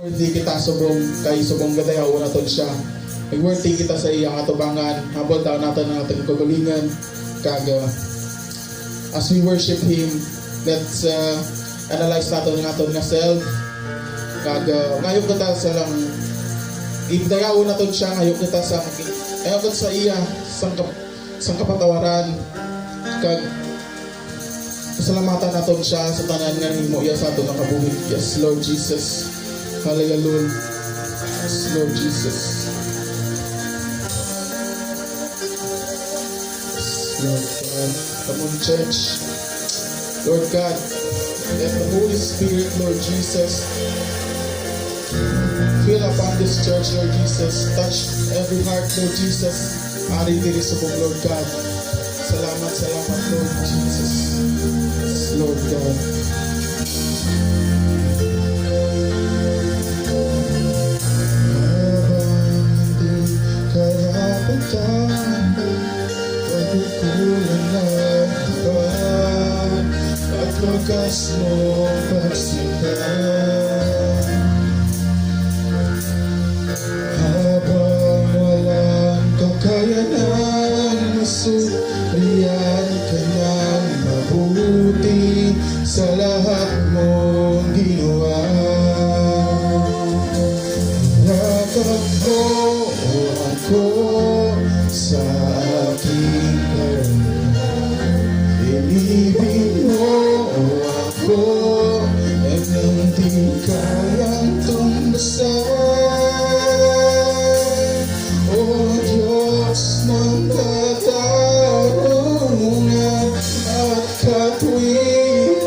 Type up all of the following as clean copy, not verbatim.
Worthy kita subong kay subong gatay una ton siya. Worthy kita sa iyang atubangan. Habol daw natin ang ating kagalingan. As we worship Him, let's analyze natin ang ating nga self. Ngayon kita sa lang ibdayaw natin siya. Ngayon kita sa iya sang kapatawaran. Pasalamatan natin siya sa tanan nga himo iya sa ating nakabuhig. Yes, Lord Jesus. Hallelujah. Yes, Lord Jesus. Yes, Lord God. Come on, church. Lord God, let the Holy Spirit, Lord Jesus, fill upon this church, Lord Jesus. Touch every heart, Lord Jesus. Ari diri subong, Lord God. Salamat, Lord Jesus. Yes, Lord God. Pagkakas mo pagsinta habang walang kakayanan, masurian ka ng mabuti sa lahat mong ginawa. Yakap mo ako sa aking karunan, inibig mo ako nang di kayang tumbasan. O Diyos ng katarungan at katwiran,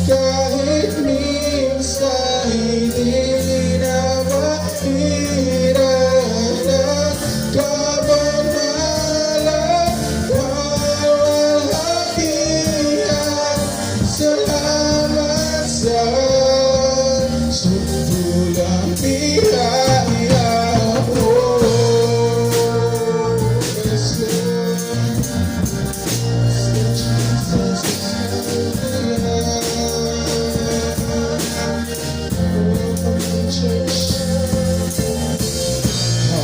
kahit minsan hindi na mahirapan, kabanalan kawahakian. Salamat sa sutulang biyaya mo. Yes, Lord.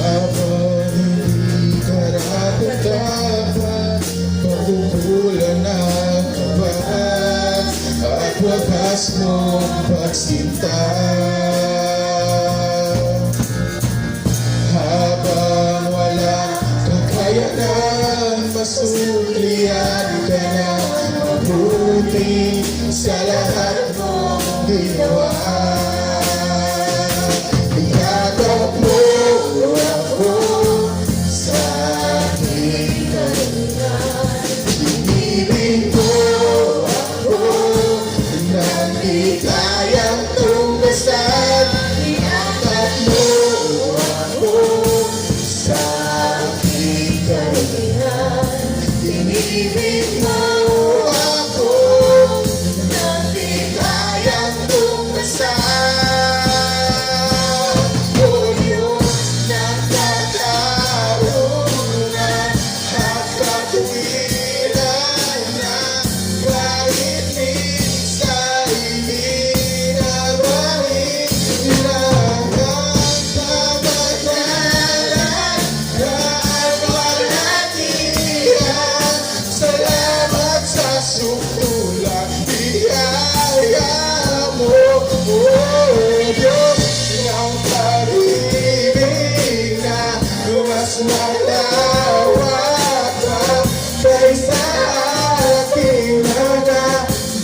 Habang hindi karapat-dapat, pagkukulan ng kabahan at wagas mong pagsinta. Habang walang kakayanan, masuklian ka na mabuti sa lahat mong ginawa. Yakap mo ako sa aking karunan, inibig mo ako nang di kayang tumbasan. Yakap mo ako sa aking karunan, inibig mo ako nang di kayang tumbasan. O Diyos ng katarungan at katwiran, kahit minsan hindi na mahirapan, kabanalan kaawalhatian. Salamat sa sutulang biyaya mo. O Diyos ng pag-ibig na mas malawak pa kaysa aking mga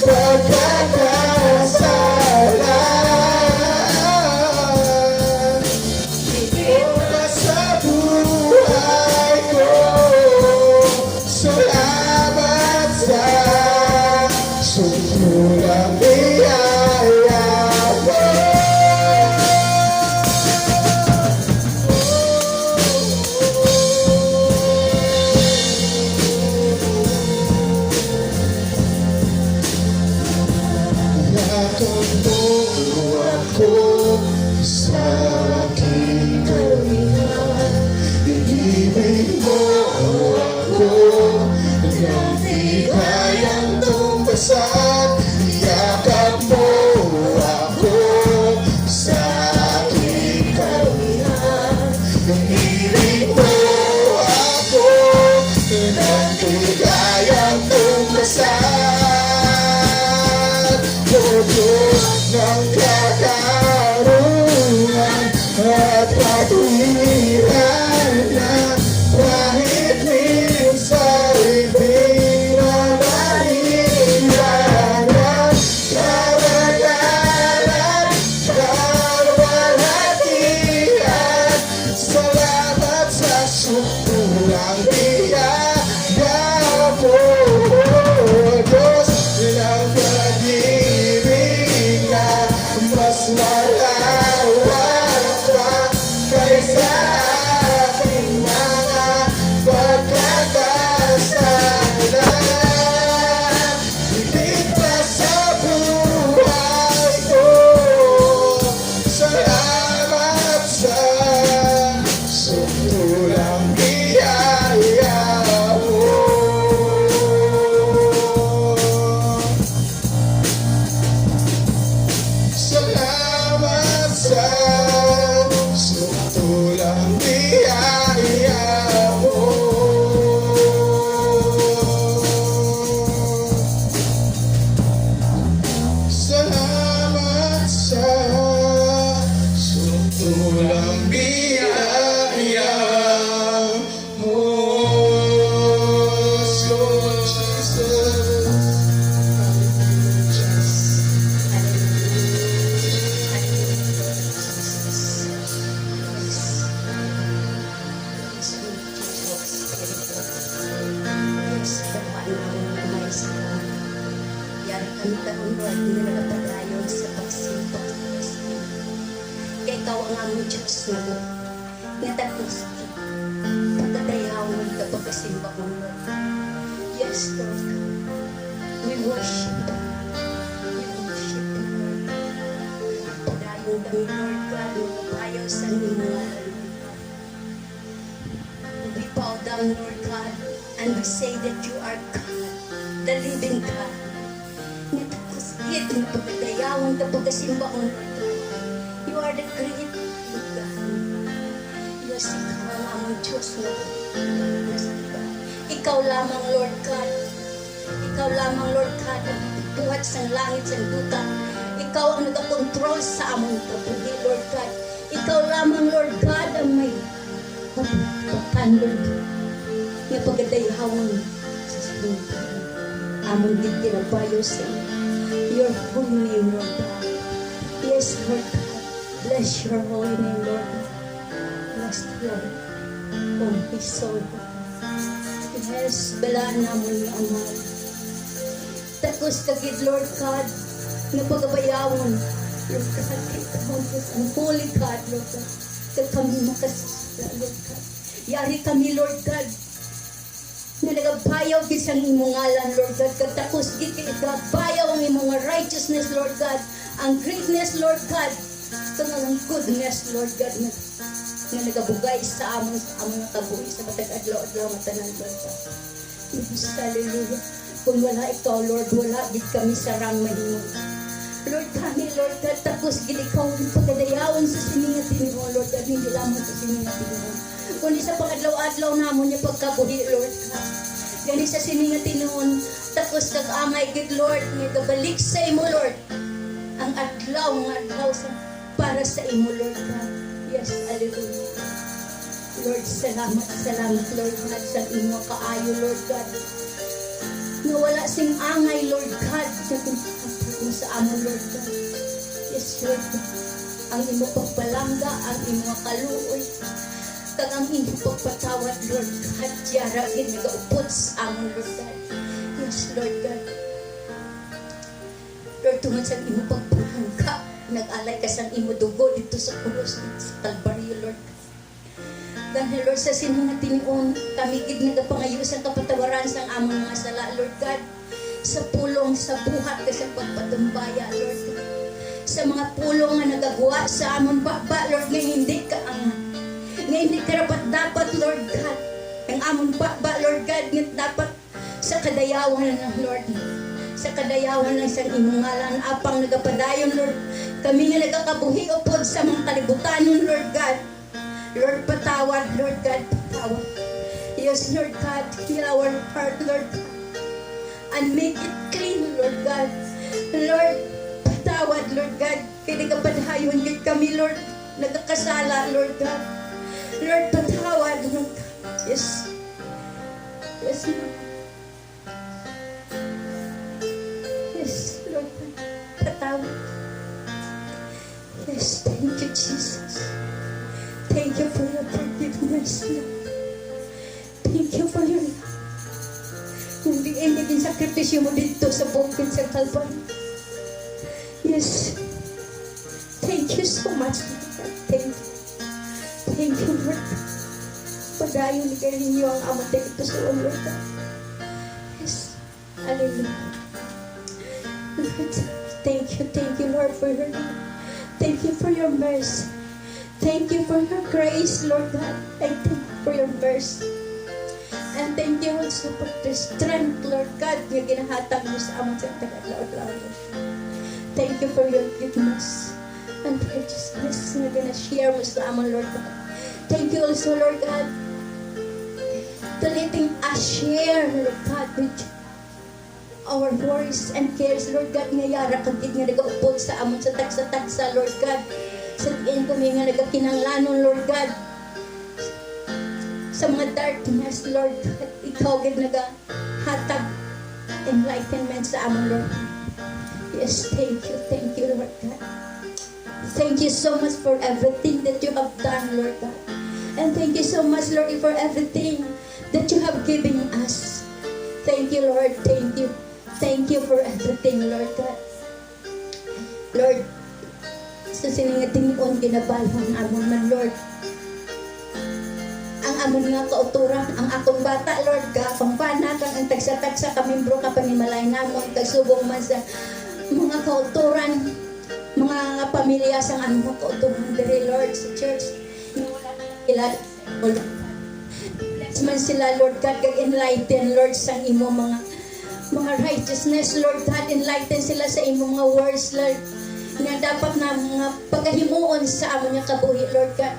pagkakasalan. Una sa buhay ko, salamat sa sutulang biyaya mo. Yakap mo ako sa aking karunan, inibig mo ako nang di kayang tumbasan. Yakap mo ako malawak kaysa aking mga pagkakasala. Higit pa sa buhay ko, salamat sa sutulang biyaya mo. Salamat sa sutulang biyaya mo. Salamat sa sutulang biyaya mo. So, Jesus. Yari kami karon Lord, hindi na napadayon sa pagsimpok sa Kristo. Kaya ikaw ang aming Diyos na mo. Natapos pagkadayawan ka pagkasimba mo Lord. Yes Lord, we worship you. We worship you Lord. Padayon kami Lord God, magapayaw sa inyo Lord. We bow down Lord God and we say that you are God, the living God. Natapos na pagkadayawan ka pagkasimba mo Lord God. You are the great God. Yes, ikaw ang aming Diyos na. Yes, ikaw lamang Lord God. Ikaw lamang Lord God ang buhat sa langit sa lupa. Ikaw ang nagakontrol sa among kabuhi Lord God. Ikaw lamang Lord God ang may pagkan Lord God. Nga pagkadayawan sa lupa. Among di kinabayo sa your holy name, Lord God. Yes, Lord God. Bless your holy name, Lord God. Bless the Lord. Oh, His soul. Yes, balaan naman ni Amal. Takos kagid, Lord God, na pagabayawon. Lord God, ikaw ang holy God, Lord God. Kaya kami makasasala, Lord God. Yari kami, Lord God, na nagabayaw bisang imong ngalan, Lord God. Katapos gid nagabayaw ang imong righteousness, Lord God. Ang greatness, Lord God. Ito ang goodness, Lord God, na nagabugay sa among kabuhi sa matag adlaw-adlaw matanan, Lord God. Yes, hallelujah. Kung wala ikaw, Lord, wala gid kami sarang mahimo. Lord kami, Lord God, tapos gid ikaw ang pagkadayawan sa siningat mo, Lord God, hindi lamang sa siningat mo. Kundi sa pang-adlaw-adlaw namon niya pagkabuhi, Lord God. Gani sa siningat noon, tapos kag-angay gid, Lord, nga gabalik sa imo, Lord. Ang adlaw sa para sa imo, Lord God. Yes, hallelujah. Lord, salamat, Lord God, sa imo kaayo, Lord God. Nawala sing angay, Lord God, sa amo, Lord God. Yes, Lord God. Ang imo pagpalangga, ang imo kaluoy, kag ang imo pagpatawad, Lord God. Tiyara, nagaupod sa amo, Lord God. Yes, Lord God. Lord, tungod sa imo pagpalangga, nag-alay ka sa imo dugo dito sa krus, sa Kalbaryo, Lord. Dahil, Lord, sa siningat tinion, kami gid nagapangayo sa kapatawaran sa among mga sala, Lord God. Sa pulong, sa buhat, sa pagpatumbaya, Lord God. Sa mga pulong nga nagagawa sa among baba, Lord, nga hindi ka nga hindi ka dapat, Lord God. Ang among baba, Lord God, nga dapat sa kadayawan ng Lord. Sa kadayawan ng isang imong ngalan, apang nagapadayon, Lord. Kami nga nagkakabuhi upod sa mga kalibutan, Lord God. Lord, patawad, Lord God, patawad. Yes, Lord God, heal our heart, Lord God, and make it clean, Lord God. Lord, patawad, Lord God, kaya nagkapadayon gid kami, Lord, nagkakasala, Lord God. Lord, patawad, Lord God. Yes. Yes, Lord. Yes, Lord God, patawad. Yes, thank you, Jesus. Thank you for your forgiveness, Lord. Thank you for your love. Hindi din sakripisyo mo dito sa bukid sa Kalbaryo. Yes. Thank Thank you so much, Lord God. Thank you, Lord. Padayon ni kayo ninyo ang amang dito sa Lord God. Yes. Hallelujah. Lord, thank you, Lord, for your love. Thank you for your mercy. Thank you for your grace, Lord God. I thank you for your mercy. And thank you also for the strength, Lord God, na ginahatag mo sa amang sa taga-laot-laot. Thank you for your goodness and righteousness na gina-share mo sa amang, Lord God. Thank you also, Lord God, to letting us share, Lord God, with our worries and cares, Lord God, nga yara kagid nga nagaupod sa amon sa tagsa-tagsa, Lord God. Sa diin kami nga nagakinanglanon, Lord God. Sa mga darkness, Lord God, ikaw gid nagahatag enlightenment sa amon, Lord. Yes, thank you, Lord God. Thank you so much for everything that you have done, Lord God. And thank you so much, Lord, for everything that you have given us. Thank you, Lord. Thank you. Thank you for everything, Lord God. Lord, sa siningating-on ginabalhan amon man, Lord. Ang amon nga kauturan, ang akong bata, Lord, kapampana, kang ang tagsa-tagsa, kamimbro ka panimalay namon, kagsubong man sa mga kauturan, mga pamilya sa amon kauturan, diri, Lord, sa church. Ilad, Lord. Bless man sila, Lord God, kag-enlighten, Lord, sa imo mga righteousness, Lord God, enlighten sila sa imo mga words, Lord, nga dapat na mga pagkahimuon sa amon nga kabuhi, Lord God.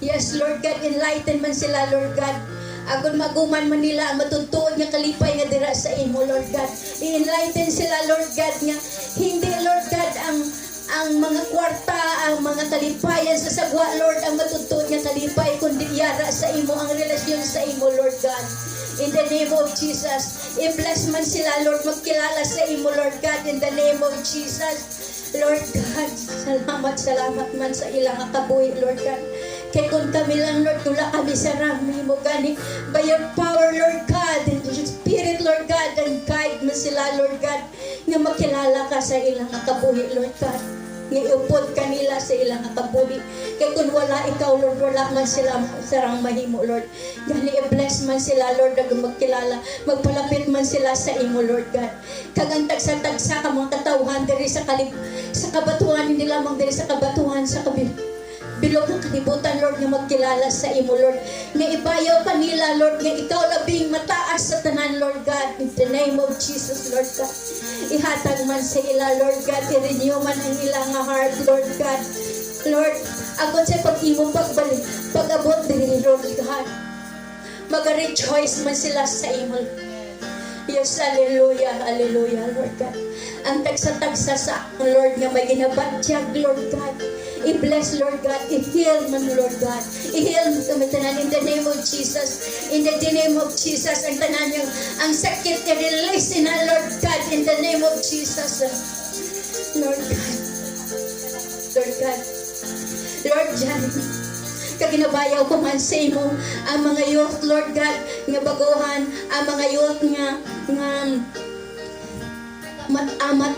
Yes, Lord God, enlighten man sila, Lord God. Agon maguman man nila ang matutuod nga kalipay nga dira sa imo, Lord God. I-enlighten sila, Lord God, nga hindi, Lord God, ang mga kwarta, ang mga kalipayan sa sagwa, Lord, ang matutuod nga kalipay, kundi yara sa imo, ang relasyon sa imo, Lord God. In the name of Jesus, i-bless man sila, Lord, magkilala sa imo, Lord God, in the name of Jesus. Lord God, salamat man sa ilang kabuhi, Lord God. Kaya kung kami lang, Lord, tula kami sa rami mo, gani, by your power, Lord God, and your Spirit, Lord God, and guide mo sila, Lord God, nga makilala ka sa ilang kabuhi, Lord God. Nga iupod ka nila sa ilang kabuhi. Kaya kung wala ikaw, Lord, wala man sila sarang mahimo, Lord. Gani, i-bless man sila, Lord, na magkilala, magpalapit man sila sa imo, Lord God. Kagantag sa tagsa ka mga katawhan, diri sa kabatuhan, hindi lamang diri sa kabatuhan, sa bilog ng kalibutan, Lord, nga magkilala sa imo, Lord. Nga ibayaw pa nila, Lord, nga ikaw labing mataas sa tanan, Lord God. In the name of Jesus, Lord God. Ihatag man sa ila, Lord God. I-renew man ang ilang heart, Lord God. Lord, agad sa pag-imo pagbalik, pag-abot din, Lord God. Mag-rejoice man sila sa imo. Yes, hallelujah, hallelujah, Lord God. Ang tagsa-tagsa sa akin, Lord, nga may ginabadyag, Lord God. I-bless, Lord God. I-heal man, Lord God. I-heal mo kami tanan in the name of Jesus. In the name of Jesus, ang tanan yung, ang sakit, i-release na, Lord God, in the name of Jesus. Lord God. Lord God. Lord God. Kaginabayaw ko man sa imo ang mga youth, Lord God, nga baguhan, ang mga youth nga mat-amat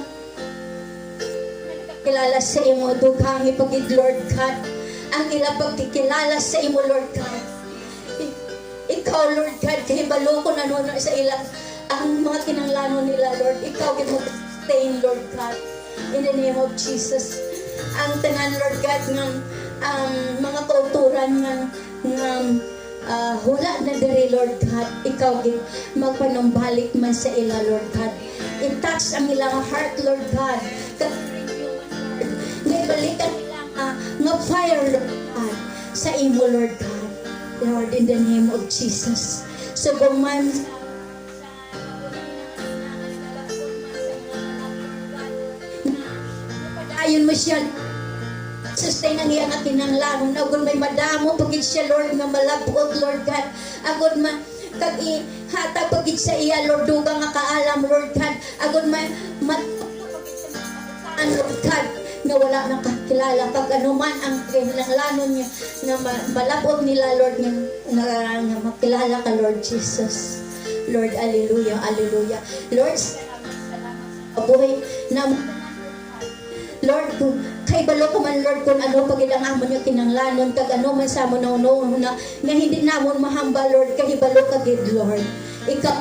kilala sa imo, dughang ipagid, Lord God, ang ila pagkikilala sa imo, Lord God. Ikaw, Lord God, kahibalo ko na noon sa ilang ang mga kinanglano nila, Lord. Ikaw mo sustain, Lord God, in the name of Jesus. Ang tanan, Lord God, ng mga kauturan ng hula na diri, Lord God, ikaw magpanumbalik man sa ila, Lord God. I-touch ang ilang heart, Lord God. Ngaybalikan nilang nga fire, Lord God, sa imo, Lord God. Lord, in the name of Jesus. So, man padayon mo siya, sustain ang iyang kinanglanon. Agod may madamo pagid siya, Lord, nga malabot, Lord God. Agod kag ihatag pagid sa iya, Lord, dugang nga kaalam, Lord God. Agod Lord God, nga wala nakakilala pag anuman ang kinanglanon niya nga malabot nila, Lord, nga makilala ka, Lord Jesus. Lord, hallelujah, hallelujah. Lord, salamat sa kabuhay na Lord, Nakahibalo ko man, Lord, kung ano, pag ilang amon yung kinanglanon, kag ano man sa mo na nga hindi namon mahamba, Lord, kahibalo ka gid, Lord. Ikaw,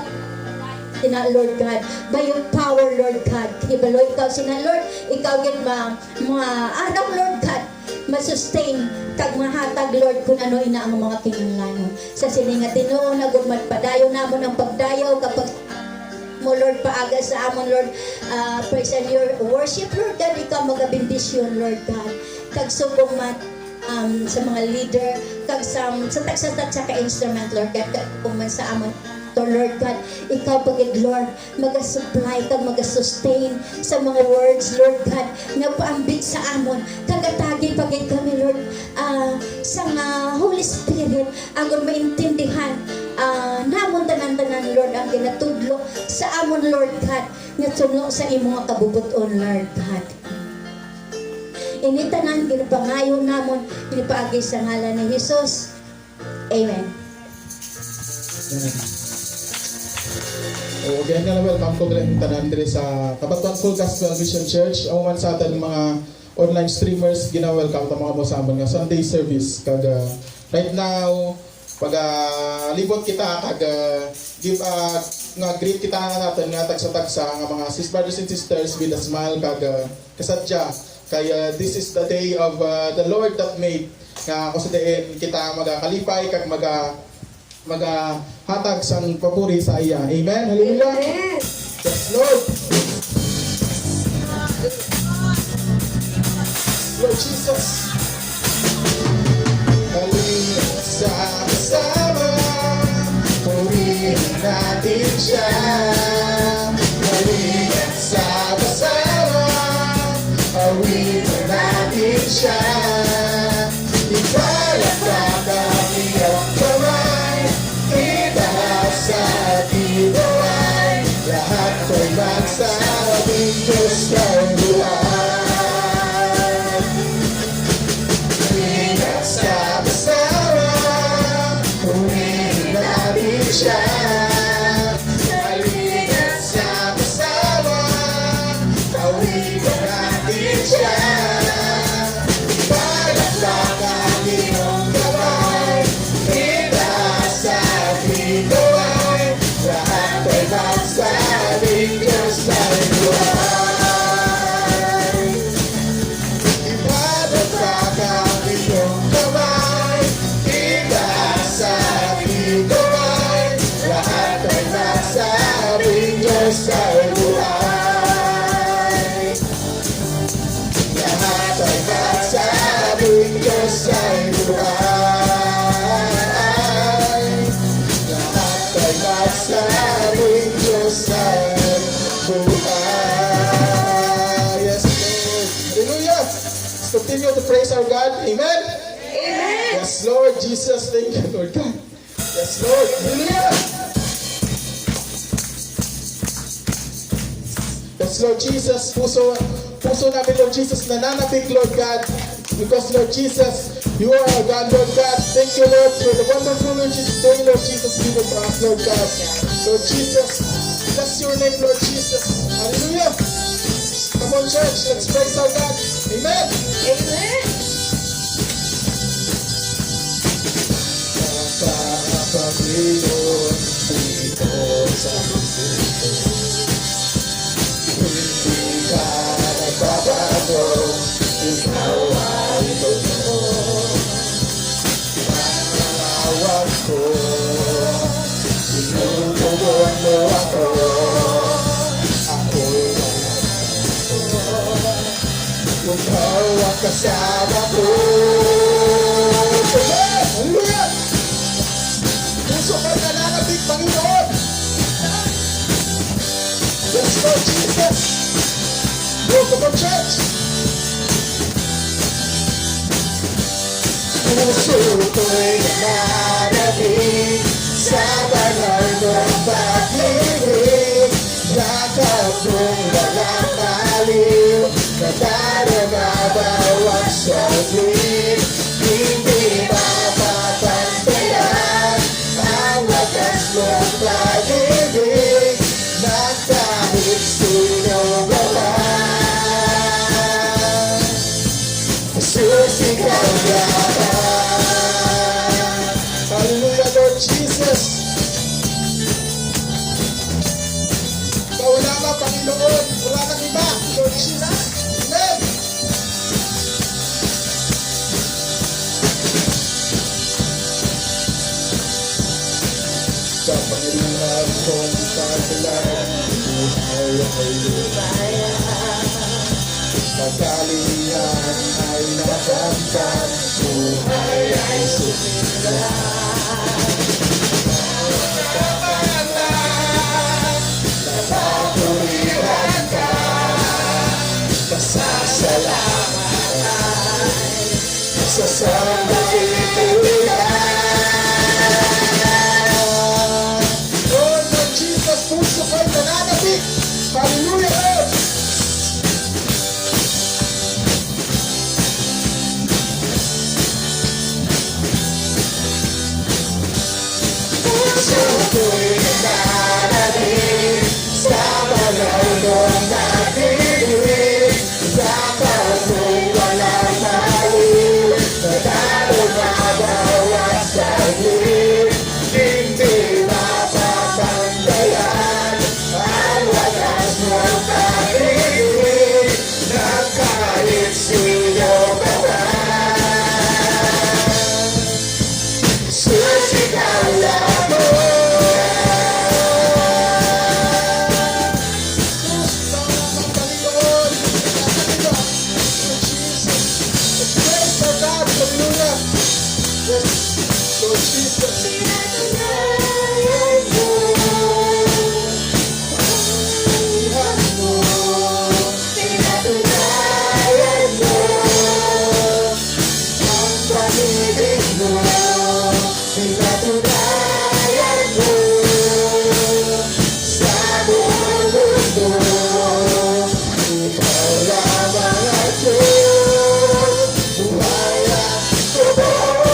sina Lord God, by your power, Lord God, kahibalo ikaw sina Lord, ikaw gid mga araw, Lord God, masustain kag mahatag, Lord, kung ano ina ang mga kinanglanon. Sa sininga tinuon, agumad padayon namon ang pagdayaw kapag mo, Lord, paaga sa amon, Lord, praise and your worship, Lord God, ikaw magabindisyon, Lord God, kag subong sa mga leader, kag sa tagsat sa ka-instrument, Lord God, kag kung man sa amon to, Lord God, ikaw pagid, Lord, mag-supply kag mag-sustain sa mga words, Lord God, nga paambit sa amon, kagatagi pagid kami, Lord, sa Holy Spirit, agon maintindihan namon tanan-tanan, Lord, ang ginatudlo sa amon, Lord God, nga tuno sa imo nga kabubuton, Lord God. Ini tanan ginapangayo namon, ginapaagi sa ngalan ni Jesus. Amen. O again nga welcome ko galing tanan diri sa Kabatuan Full Gospel Vision Church. Ang man sa atin mga online streamers, gina-welcome ta mga mosamon nga Sunday service. Kag right now pag libot kita kag give nga greet kita natin nga tagsa-tagsa nga mga brothers and sisters with a smile kag kasadya kay this is the day of the Lord that made nga ako sa diin kita magakalipay kag hatag sang papuri sa iya. Amen. Hallelujah. Amen. Yes, Lord. Lord Jesus. Halina sa kasama, purihin natin siya. Halina sa kasama, purihin natin siya. Ibalat na kami ang kamay, itaas sa ating buhay. Lahat ko'y magsabing Diyos kay buhay. Ingat sa kasama, purihin natin siya. Halina't sa kasama, tawigan natin siya. Ibalat lang ang iyong kamay, itaas sa ating buhay. Lahat ay magsabing Diyos ay buhay. Ibadat lang ang iyong kamay, itaas sa ating buhay. Lahat ay magsabing Diyos ay buhay. Lahat ay magsabing Diyos ay buhay. Lahat ay magsabing Diyos ay buhay. Yes, Lord. Hallelujah. Let's continue to praise our God. Amen. Amen. Yes, Lord Jesus. Thank you, Lord God. Yes, Lord. Hallelujah. Yes, Lord Jesus. Puso namin, Lord Jesus, nananapik, Lord God. Because, Lord Jesus, you are our God, Lord God. Thank you, Lord, for the wonderful, Lord Jesus, day, Lord Jesus, given to us, Lord God. Lord Jesus, bless your name, Lord Jesus. Hallelujah. Come on, church, let's praise our God. Amen. Amen. Panginoon dito sa mundo. Hindi ka nagbabago, ikaw ay totoo. Panawag ko, tinutulungan mo ako. Ako'y walang ikaw ang kasama ko. Hallelujah! Puso ka nananapig, Panginoon. Yes, Lord Jesus. Welcome to church. Puso ko'y nananapig sa banal mong pag-ibig. Yakap mong walang maliw, nadarama bawat saglit. Hindi mapapantayan ang wagas mong pag-ibig na kahit sino ka man. Susigaw laban. Hallelujah, Lord Jesus. Ikaw lamang, Panginoon. Wala nang iba, Lord Jesus. Amen. Sa Panginoon kong pagkalan, buhay ay lumaya. Pagkalihan ay nakamtan, buhay ay sumila. Napapurihan ka, pasasalamat sa sandaling. Oh Lord Jesus, puso ko'y nananabik. Hallelujah, Lord. Puso ko'y nananabik sa balaw ng natinig. Dapat ko'y walang maliw, natalo na bawat saglit. Hindi mapapantayan ang wagas mong pag-ibig ng kahit sino ka man. Susigaw lamang. Lord Jesus, pinatunayan mo, pinatunayan mo, ang pag-ibig mo, pinatunayan mo, sa buong mundo, ikaw lamang ang Diyos, buhay at totoo.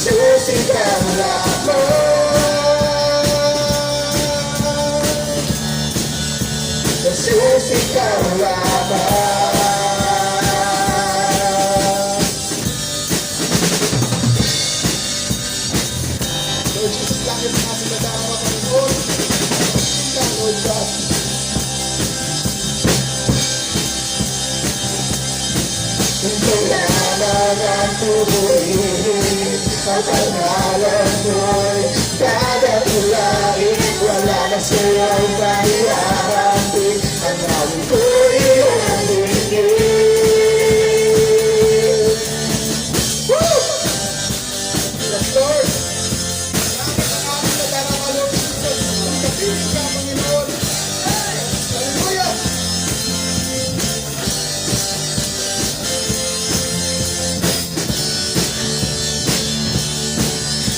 Susigaw lamang, susigaw lamang. Lord Jesus, langit na sila dapat, Panginoon. Ikaw, Lord God. Ikaw lamang ang purihin, ang pangalan mo'y dadakulain. Wala na siyang maiharapin, ang awit ko'y iyong dinggin. Woo! Yes, Lord. Langit ang aming nadarama, Lord Jesus. Ang dapiling ka, Panginoon. Hallelujah!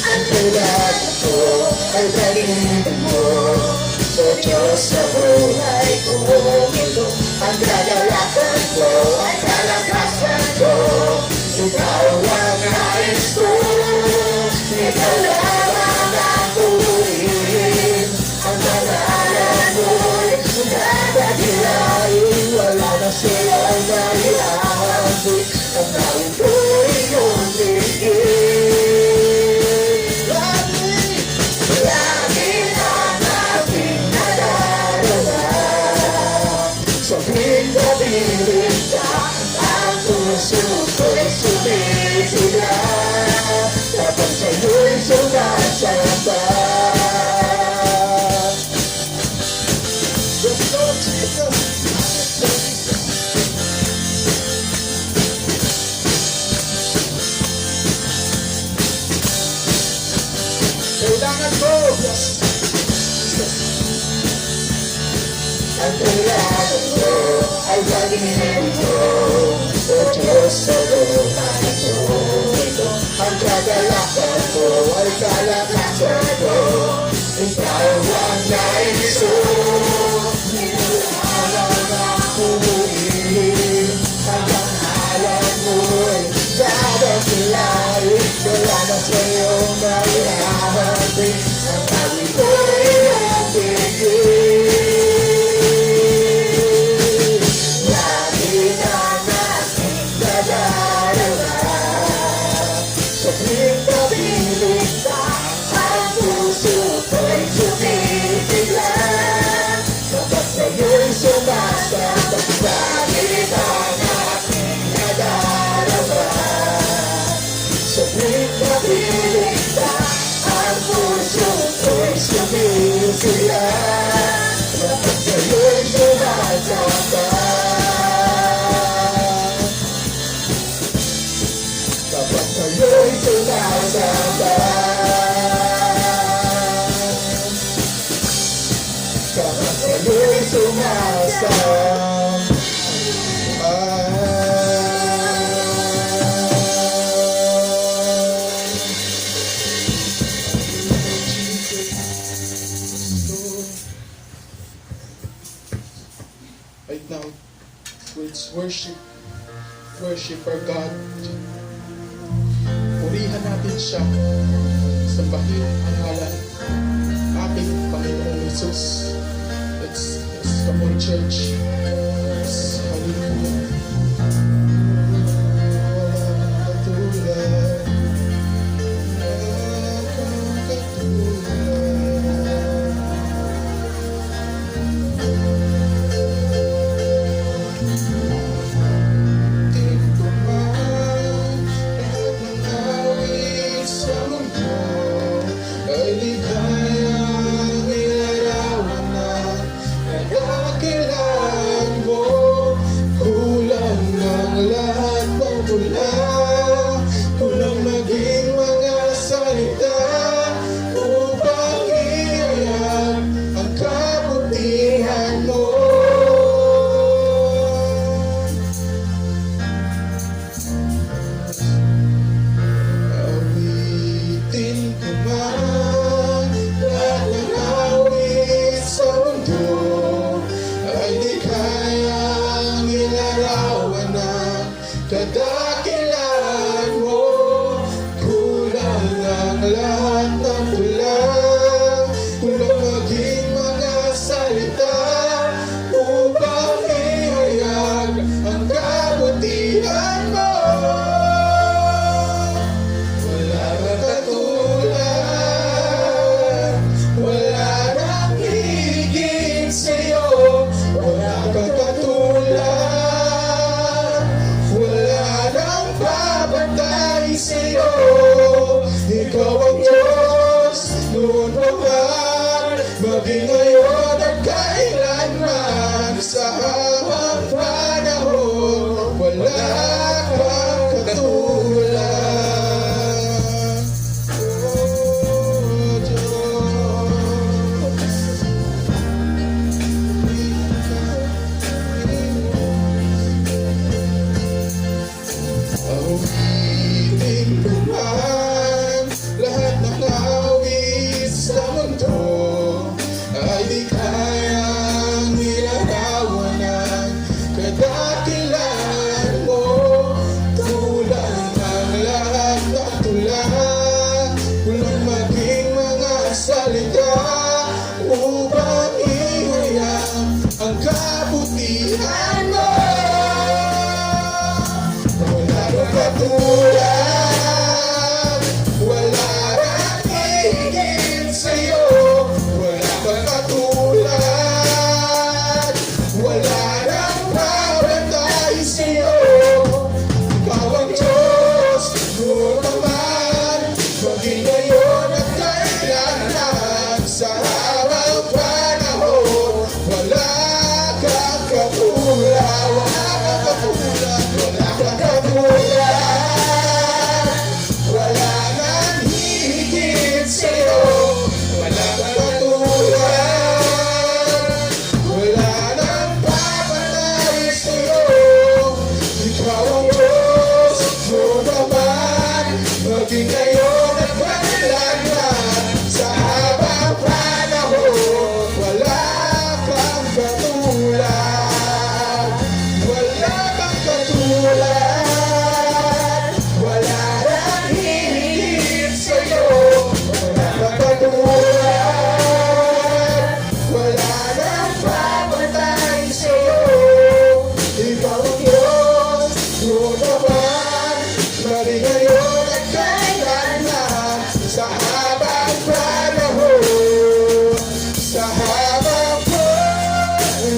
Ang tulad ko ay pag-ibig mo, sa Diyos sa buhay ko. Ang kadalasan ko, ang kalakasan ko, ikaw ang nais ko. Ikaw lamang ang purihin, ang pangalan Ang kailangan ko ay laging mo. O Diyos, sa lupain ko. Ang kagalakan ko ay kalakasan ko. Ikaw ang naiso. Alam ako muling hanggang alam mo'y dadakilain. Wala na sa'yo maihahabing ang tawid ko'y nabigil. Nakita natin nadarama sa tuwing kapiling ka. Ang puso ko'y sumibigla kapag sa'yo'y sumasabak. Nakita natin nadarama sa tuwing kapiling ka. Ang puso ko'y sumibigla kapag sa'yo'y sumasabak. Kapag sa'yo'y sumasabak. Kapag sa'yo'y sumasabak. Right now, let's worship our God. Purihan natin siya. Sambahin ang ngalan ating Panginoong Jesus. Let's come on, church. Let's hallelujah. Walang katulad. Walang katulad. Tingin ko man lahat ng awit sa mundo ay ligayang ilarawan na nagkakailan mo. Kulang ng lahat ng tula, kulang maging mga salita upang iayag ang kabutihan mo.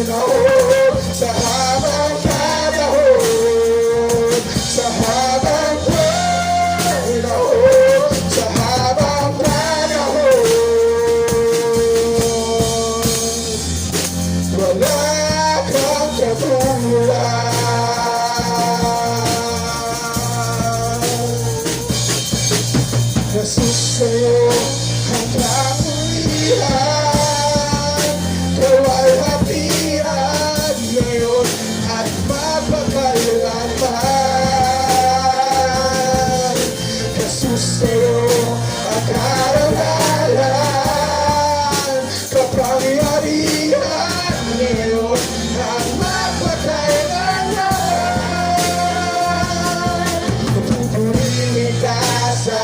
Panginoon sa habang panahon, sa habang Panginoon, sa habang panahon. Wala kang katulad. Jesus, sa'yo ang kapulihan, kawalhatian ngayon at mapagkailanman. Jesus, sa'yo ang karangalan, kapangyarihan ngayon at mapagkailanman. Pupurihin ka sa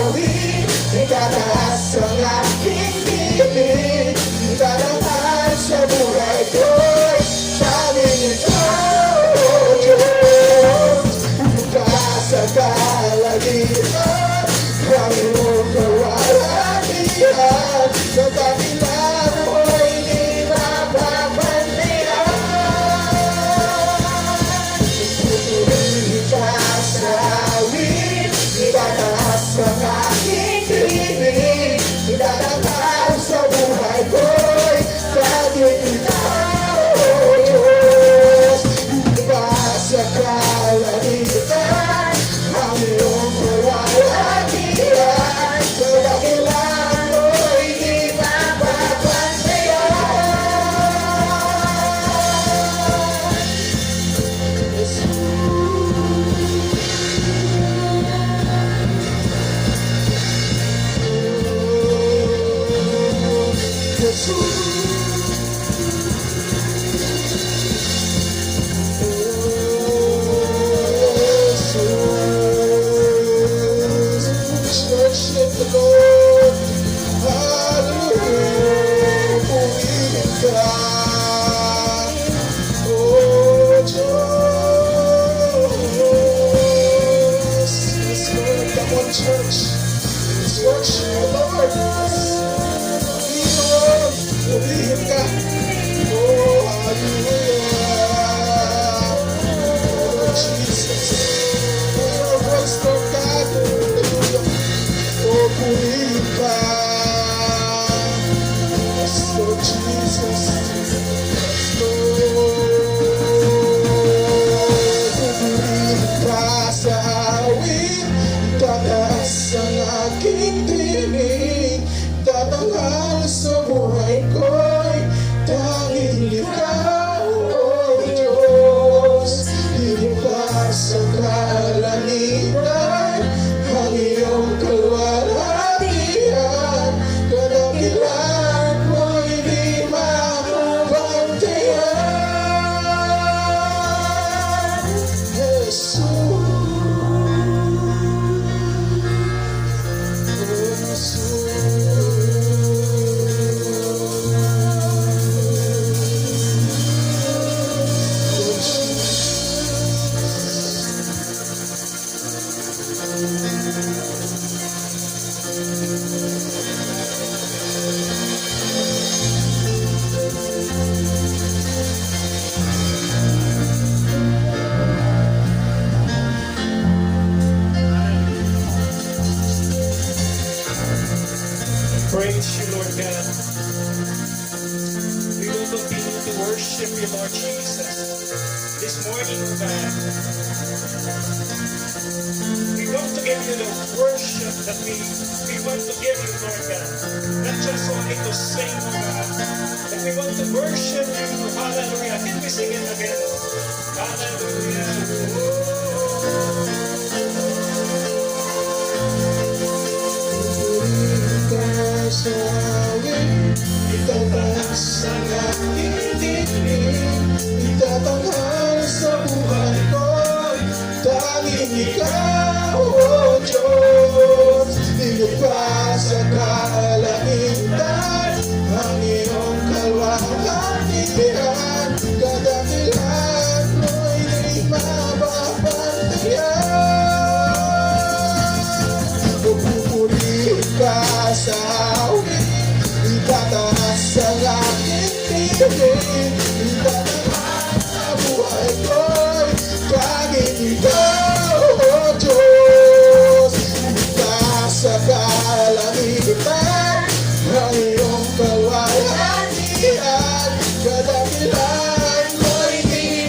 awit, itataas ang aking bibig, itatanghal sa buhay ko'y tanging ikaw, O Diyos. Bukas sa kalangitan, Panginoon kawalhatian, sa dakilang mo'y di mapapantian. Pupurihin ka sa awit, itataas ang aking bibig, itatanghal sa buhay ko'y tanging ikaw, O Diyos. Bukas sa kalangitan, ang iyong kawalhatian, sa dakilang mo'y di mapapantayan. Worship the Lord, hallelujah, purihin ka, O Diyos. Yes, Lord, come on, church, let's worship the Lord. Panginoon, purihin ka, oh, hallelujah, oh, Jesus. Your voice, Lord God, hallelujah. Oh, purihin ka. Yes, Lord Jesus. Yes, Lord. Purihin ka sa awit, tataas ang aking tinig, tatanghal sa buhay ko'y tanging ikaw, O Diyos. Higit sa kalangitan, ang iyong kawalhatian, kadakilan mo'y di mapapantayan. Jesus, Praise you, Lord God. We will continue to worship you, Lord Jesus. This morning, God, we want to give you the worship that we want to give you, Lord God. Not just only to sing, oh God, but we want to worship you. Hallelujah. Can we sing it again? Hallelujah. purihin ka sa awit, itataas ang aking tinig, itatanghal sa buhay ko'y tanging ikaw, O Diyos. Higit pa sa kalangitan, ang iyong kalwalhatian, kadakilan mo'y di mapapantayan. Pupurihin ka sa awit, itataas ang aking tinig, Pagdating, tatahan sa buhay ko'y tanging ikaw, O Diyos. Ka sa kalamitan, ang iyong kawalhatian, kadakilan mo'y di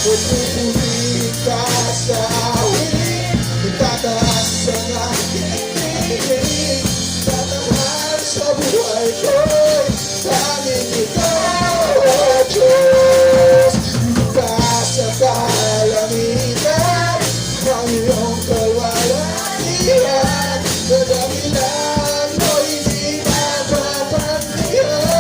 Pupuri ka sa awit, itataas ang aking tinig, tatahan sa buhay ko'y tanging ikaw, O Diyos. Ka sa kalamitan, ang iyong kawalhatian, kadakilan mo'y di mapapagtiyan.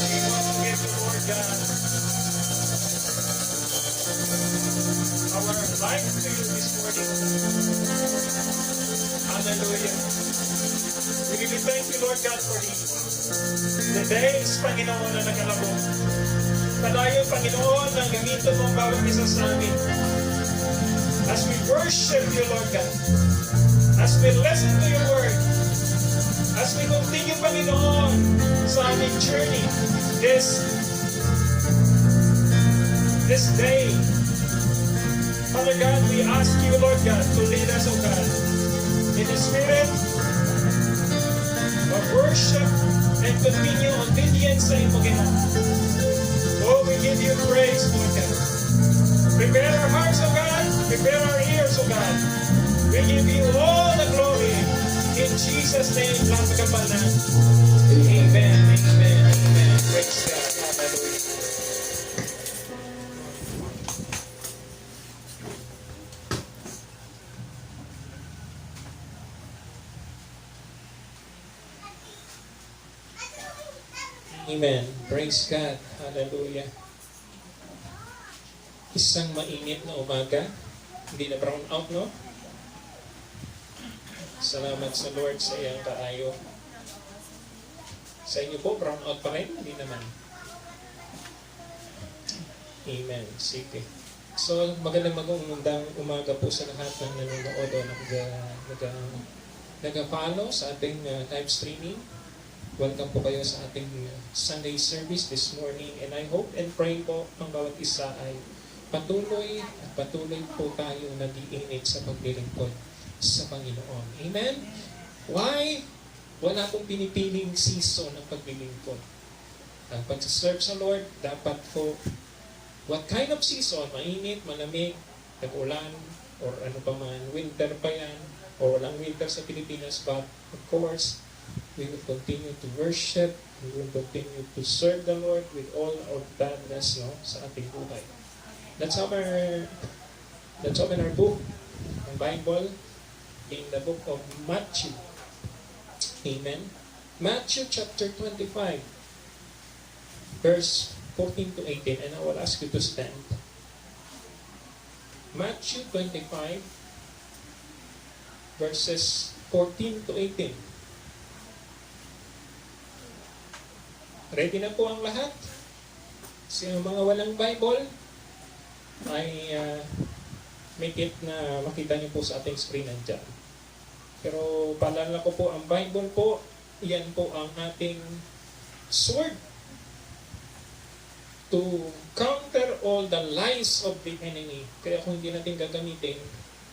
We want to give the Lord God our life to you this morning. Hallelujah. We give you thank you, Lord God, for the days, Panginoon, na nakalabog. Palayo, Panginoon, ang gamitin mo ang bawat isa sa amin. As we worship you, Lord God, as we listen to your word, as we continue, Panginoon, sa aming journey, this day, Father God, we ask you, Lord God, to lead us, O God, in the spirit of worship and continue obedience sa imo Ginoo. Oh, we give you praise, Lord God. Prepare our hearts, O God. Prepare our ears, O God. We give you all the glory. In Jesus' name, lahat magkapalan. Amen, amen, amen. Praise God. Hallelujah. Amen. Praise God. Hallelujah. Isang mainit na umaga. Hindi na brown out, no? Salamat sa Lord sa iyang kaayo. Sa inyo po, brown out pa rin? Hindi naman. Amen. Sige. So, magandang umaga po sa lahat ng nanonood o nag-follow sa ating live streaming. Welcome po kayo sa ating Sunday service this morning. And I hope and pray po ang bawat isa ay patuloy po tayo nag-iinit sa paglilingkod sa Panginoon. Amen? Why? Wala pong pinipiling season ng paglilingkod. Ang pag-serve sa Lord, dapat po, what kind of season? Mainit, malamig, tag-ulan, or ano pa man, winter pa yan, o walang winter sa Pilipinas, but of course, we will continue to worship, we will continue to serve the Lord with all our gladness, no, sa ating buhay. Let's open our book, ang Bible, in the book of Matthew. Amen. Matthew chapter 25, verse 14 to 18, and I will ask you to stand. Matthew 25, verses 14 to 18. Ready na po ang lahat? Sa mga walang Bible, ay make it na makita niyo po sa ating screen nandiyan. Pero paalala ko po, ang Bible po, yan po ang ating sword to counter all the lies of the enemy. Kaya kung hindi natin gagamitin,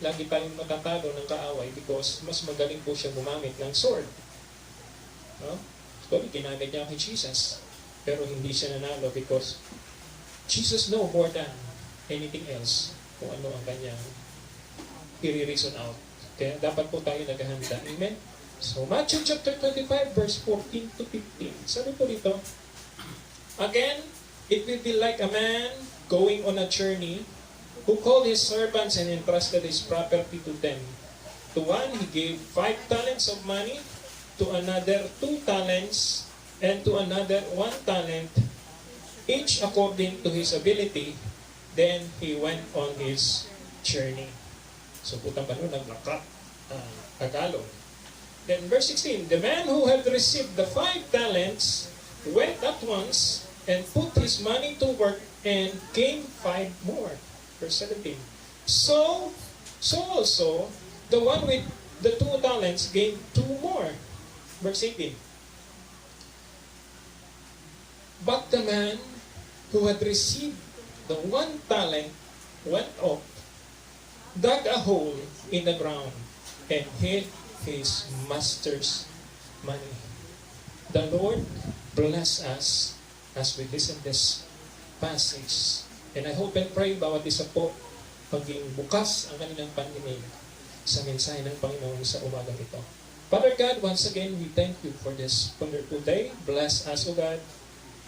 lagi tayong matatalo ng kaaway because mas magaling po siya gumamit ng sword. No? So, ginamit niya kay Jesus. Pero hindi siya nanalo because Jesus know more than anything else kung ano ang kanyang i-reason out. Kaya dapat po tayo naghahanda. Amen? So, Matthew chapter 25, verse 14 to 15. Sabi po dito, Again, it will be like a man going on a journey who called his servants and entrusted his property to them. To one he gave 5 talents of money, to another 2 talents, and to another 1 talent, each according to his ability. Then he went on his journey. So putang pa nun, naglakat Tagalog. Then verse 16, the man who had received the 5 talents went at once and put his money to work and gained 5 more. Verse 17. So also, the one with the 2 talents gained 2 more. Verse 18. But the man who had received the 1 talent went up, dug a hole in the ground, and hid his master's money. The Lord bless us as we listen this passage. And I hope and pray bawat isa po maging bukas ang kanilang pandinig sa mensahe ng Panginoon sa umagang ito. Father God, once again, we thank you for this wonderful day. Bless us, O God.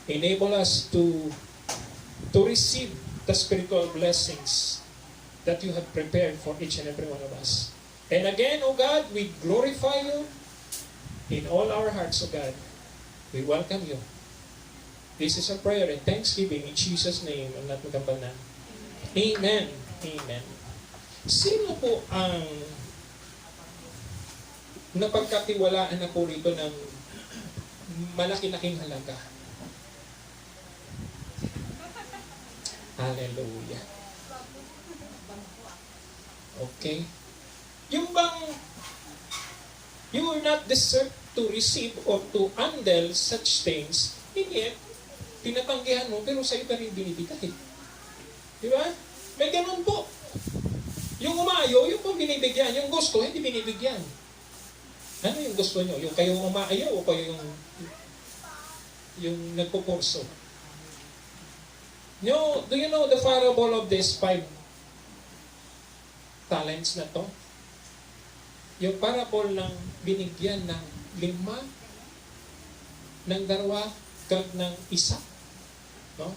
Enable us to receive the spiritual blessings that you have prepared for each and every one of us. And again, O God, we glorify you in all our hearts, O God. We welcome you. This is our prayer and thanksgiving in Jesus' name ang lahat magkampanan. Amen. Amen. Sino po ang napagkatiwalaan na po rito ng malaki-laking halaga? Hallelujah. Okay. Yung bang you will not deserve to receive or to handle such things, and yet, tinatanggihan mo, pero sa'yo pa rin binibigay. Di ba? May ganun po. Yung umayaw, yung pong binibigyan. Yung gusto, hindi binibigyan. Ano yung gusto nyo? Yung kayo umaayaw o kayo yung nagpupurso? Do you know the parable of these 5 talents na to? Yung parable ng binigyan ng 5, ng 2, kag ng 1. No?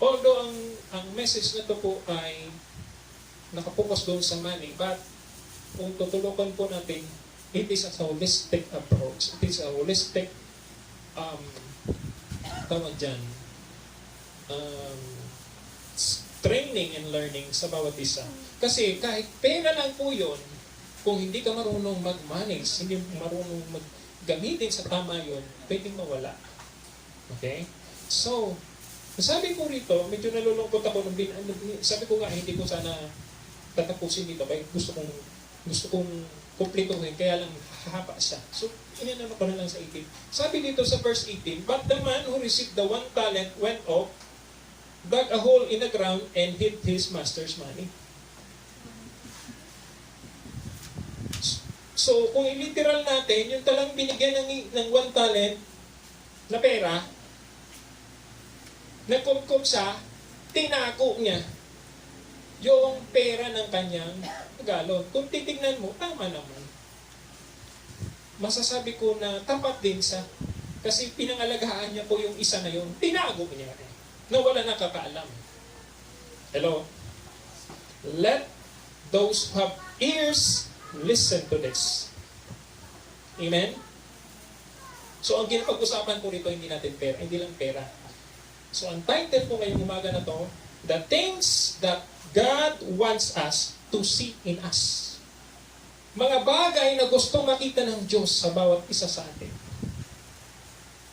Although ang message na to po ay nakapokus doon sa money, but kung tutulukan po natin, it is a holistic approach. It is a holistic tawag dyan, training and learning sa bawat isa. Kasi kahit pera lang po yun, kung hindi ka marunong mag-manage, hindi marunong gamitin sa tama yun, pwedeng mawala. Okay? So, sabi ko rito, medyo nalulungkot ako nung sabi ko nga, hindi ko sana tatapusin dito, kaya gusto kong kumplituhin, kaya lang hahaba siya. So, inanano ko na lang sa 18. Sabi dito sa verse 18, but the man who received the 1 talent went off, dug a hole in the ground, and hid his master's money. So, kung i-literal natin, yung talang binigyan ng 1 talent na pera, nagkupkup siya, tinago niya yung pera ng kanyang galon. Kung titignan mo, tama naman. Masasabi ko na tapat din sa, kasi pinangalagaan niya po yung isa na yun, tinago niya na wala nakakaalam. Hello? Let those who have ears listen to this. Amen? So, ang ginapag-usapan po rito, hindi natin pera, hindi lang pera. So, ang title po ngayong umaga na to, the things that God wants us to see in us. Mga bagay na gustong makita ng Diyos sa bawat isa sa atin.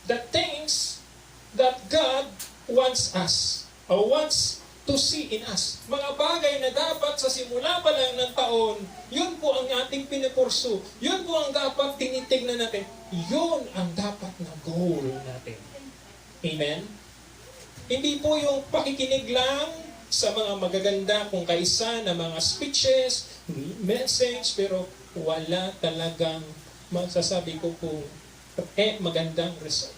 The things that God wants us, or wants to see in us. Mga bagay na dapat sa simula pa lang ng taon, yun po ang ating pinipursu. Yun po ang dapat tinitignan natin. Yun ang dapat na goal natin. Amen? Hindi po yung pakikinig lang sa mga magaganda kung kaisa na mga speeches, message, pero wala talagang masasabi ko kung magandang result.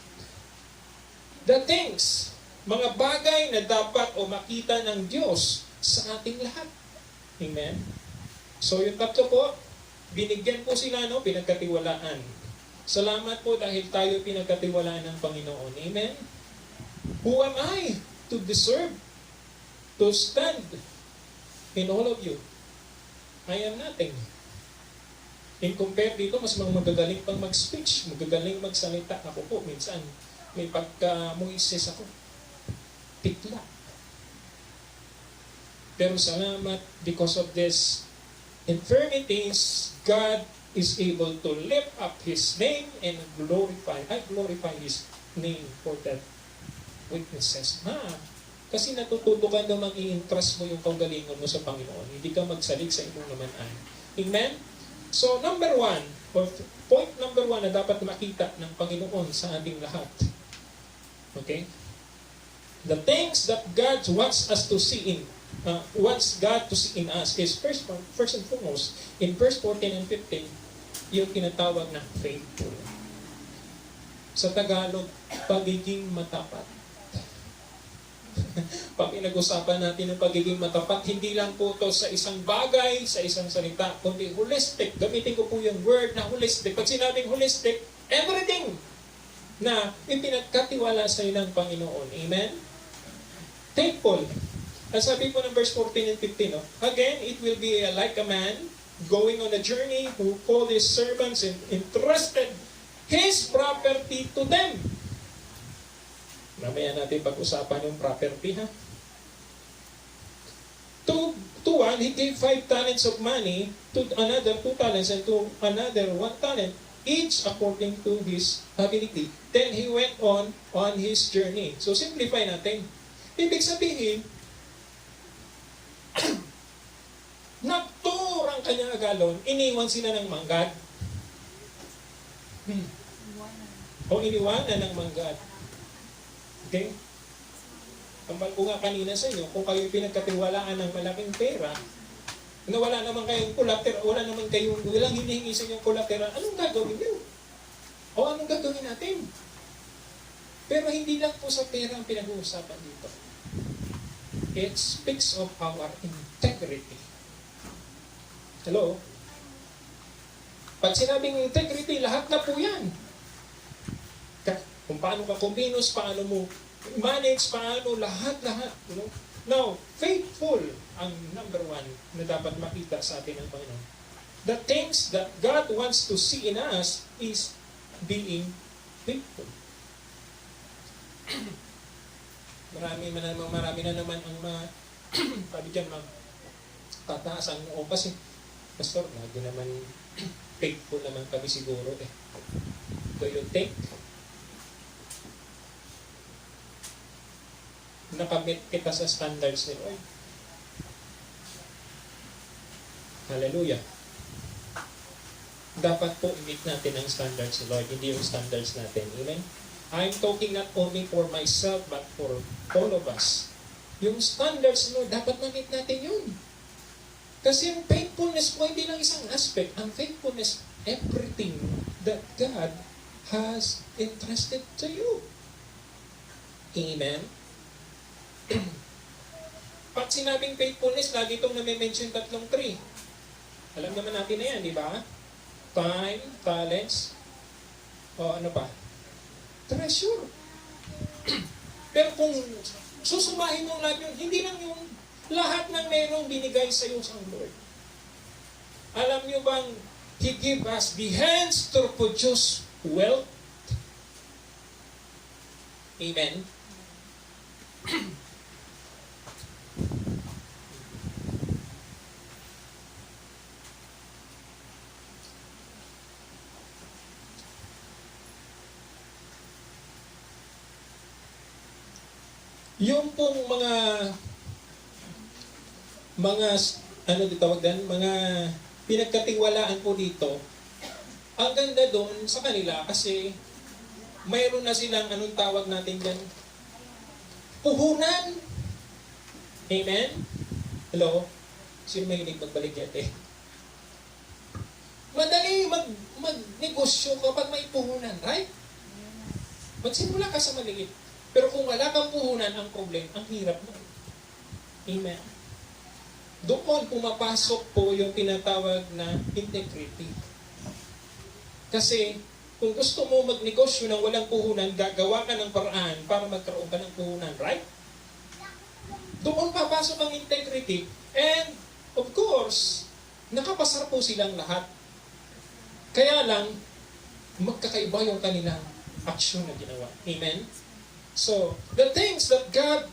The things, mga bagay na dapat o makita ng Diyos sa ating lahat. Amen? So yung tatlo po, binigyan po sila, pinagkatiwalaan. Salamat po dahil tayo pinagkatiwalaan ng Panginoon. Amen? Who am I to deserve to stand in all of you? I am nothing. In compare dito, mas magagaling pang mag-speech, magagaling magsalita. Ako po, minsan, may pagka-Moises ako. Pitla. Pero salamat, because of this infirmities, God is able to lift up His name and glorify His name for that weaknesses. Kasi natututo ka na mag-i-entrust mo yung kagalingon mo sa Panginoon. Hindi ka magsalig sa imong naman ay. Amen? So, number 1, or point number 1 na dapat makita ng Panginoon sa ating lahat. Okay? The things that God wants us to see wants God to see in us is first and foremost, in verse 14 and 15, yung tinatawag na faithful. Sa Tagalog, pagiging matapat. Pag pinag-usapan natin ng pagiging matapat, hindi lang po to sa isang bagay, sa isang salita, kundi holistic. Gamitin ko po yung word na holistic. Pag sinabing holistic, everything na ipinagkatiwala sa iyo ng Panginoon. Amen? Faithful. Ang sabi po ng verse 14 and 15, again, it will be like a man going on a journey who called his servants and entrusted his property to them. Mamaya natin pag-usapan yung property, ha? To one, he gave 5 talents of money, to another 2 talents, and to another 1 talent, each according to his ability. Then he went on his journey. So simplify natin. Ibig sabihin, nagtur ang kanyang agalon, iniwan sila ng manggad. O iniwanan ng manggad. Okay? Kampal ko nga kanina sa inyo, kung kayo pinagkatiwalaan ng malaking pera, na wala naman kayong collateral, walang hinihingi sa inyong collateral, anong gagawin niyo? O anong gagawin natin? Pero hindi lang po sa pera ang pinag-uusapan dito. It speaks of our integrity. Hello? Pag sinabing integrity, lahat na po yan. Kung paano ka kuminos, paano mo manage, paano, lahat. You know? Now, faithful ang number 1 na dapat makita sa atin ng Panginoon. The things that God wants to see in us is being faithful. Marami na naman ang sabi dyan, tataas ang noo kasi, Pastor, lagi naman faithful naman kami siguro eh. Do you think nakamit kita sa standards ni Lord? Hallelujah. Dapat po i-meet natin ang standards ni Lord, hindi yung standards natin. Amen? I'm talking not only for myself, but for all of us. Yung standards ni Lord, dapat na-meet natin yun. Kasi yung faithfulness po, hindi lang isang aspect. Ang faithfulness, everything that God has entrusted to you. Amen? Pag sinabing faithfulness, lagi itong nami-mention 3. Alam naman natin na yan, di ba? Time, talents, o ano pa? Treasure. Pero kung susumahin mo lahat yun, hindi lang yung lahat ng merong binigay sa iyo sa Lord. Alam niyo bang He give us the hands to produce wealth? Amen? Yung pong mga ano ditawag din, mga pinagkatiwalaan po dito, ang ganda doon sa kanila kasi mayroon na silang anong tawag natin dyan? Puhunan! Amen? Hello? Sino mahilig magbaligyan Madali mag-negosyo kapag may puhunan, right? Magsimula ka sa maliit. Pero kung wala kang puhunan, ang problem, ang hirap mo. Amen. Doon pumapasok po yung tinatawag na integrity. Kasi Kung gusto mo magnegosyo ng walang puhunan, gagawa ka ng paraan para magkaroon ka ng puhunan, right? Doon papasok ang integrity. And, of course, nakapasar po silang lahat. Kaya lang, magkakaiba yung kanilang aksyon na ginawa. Amen? So, the things that God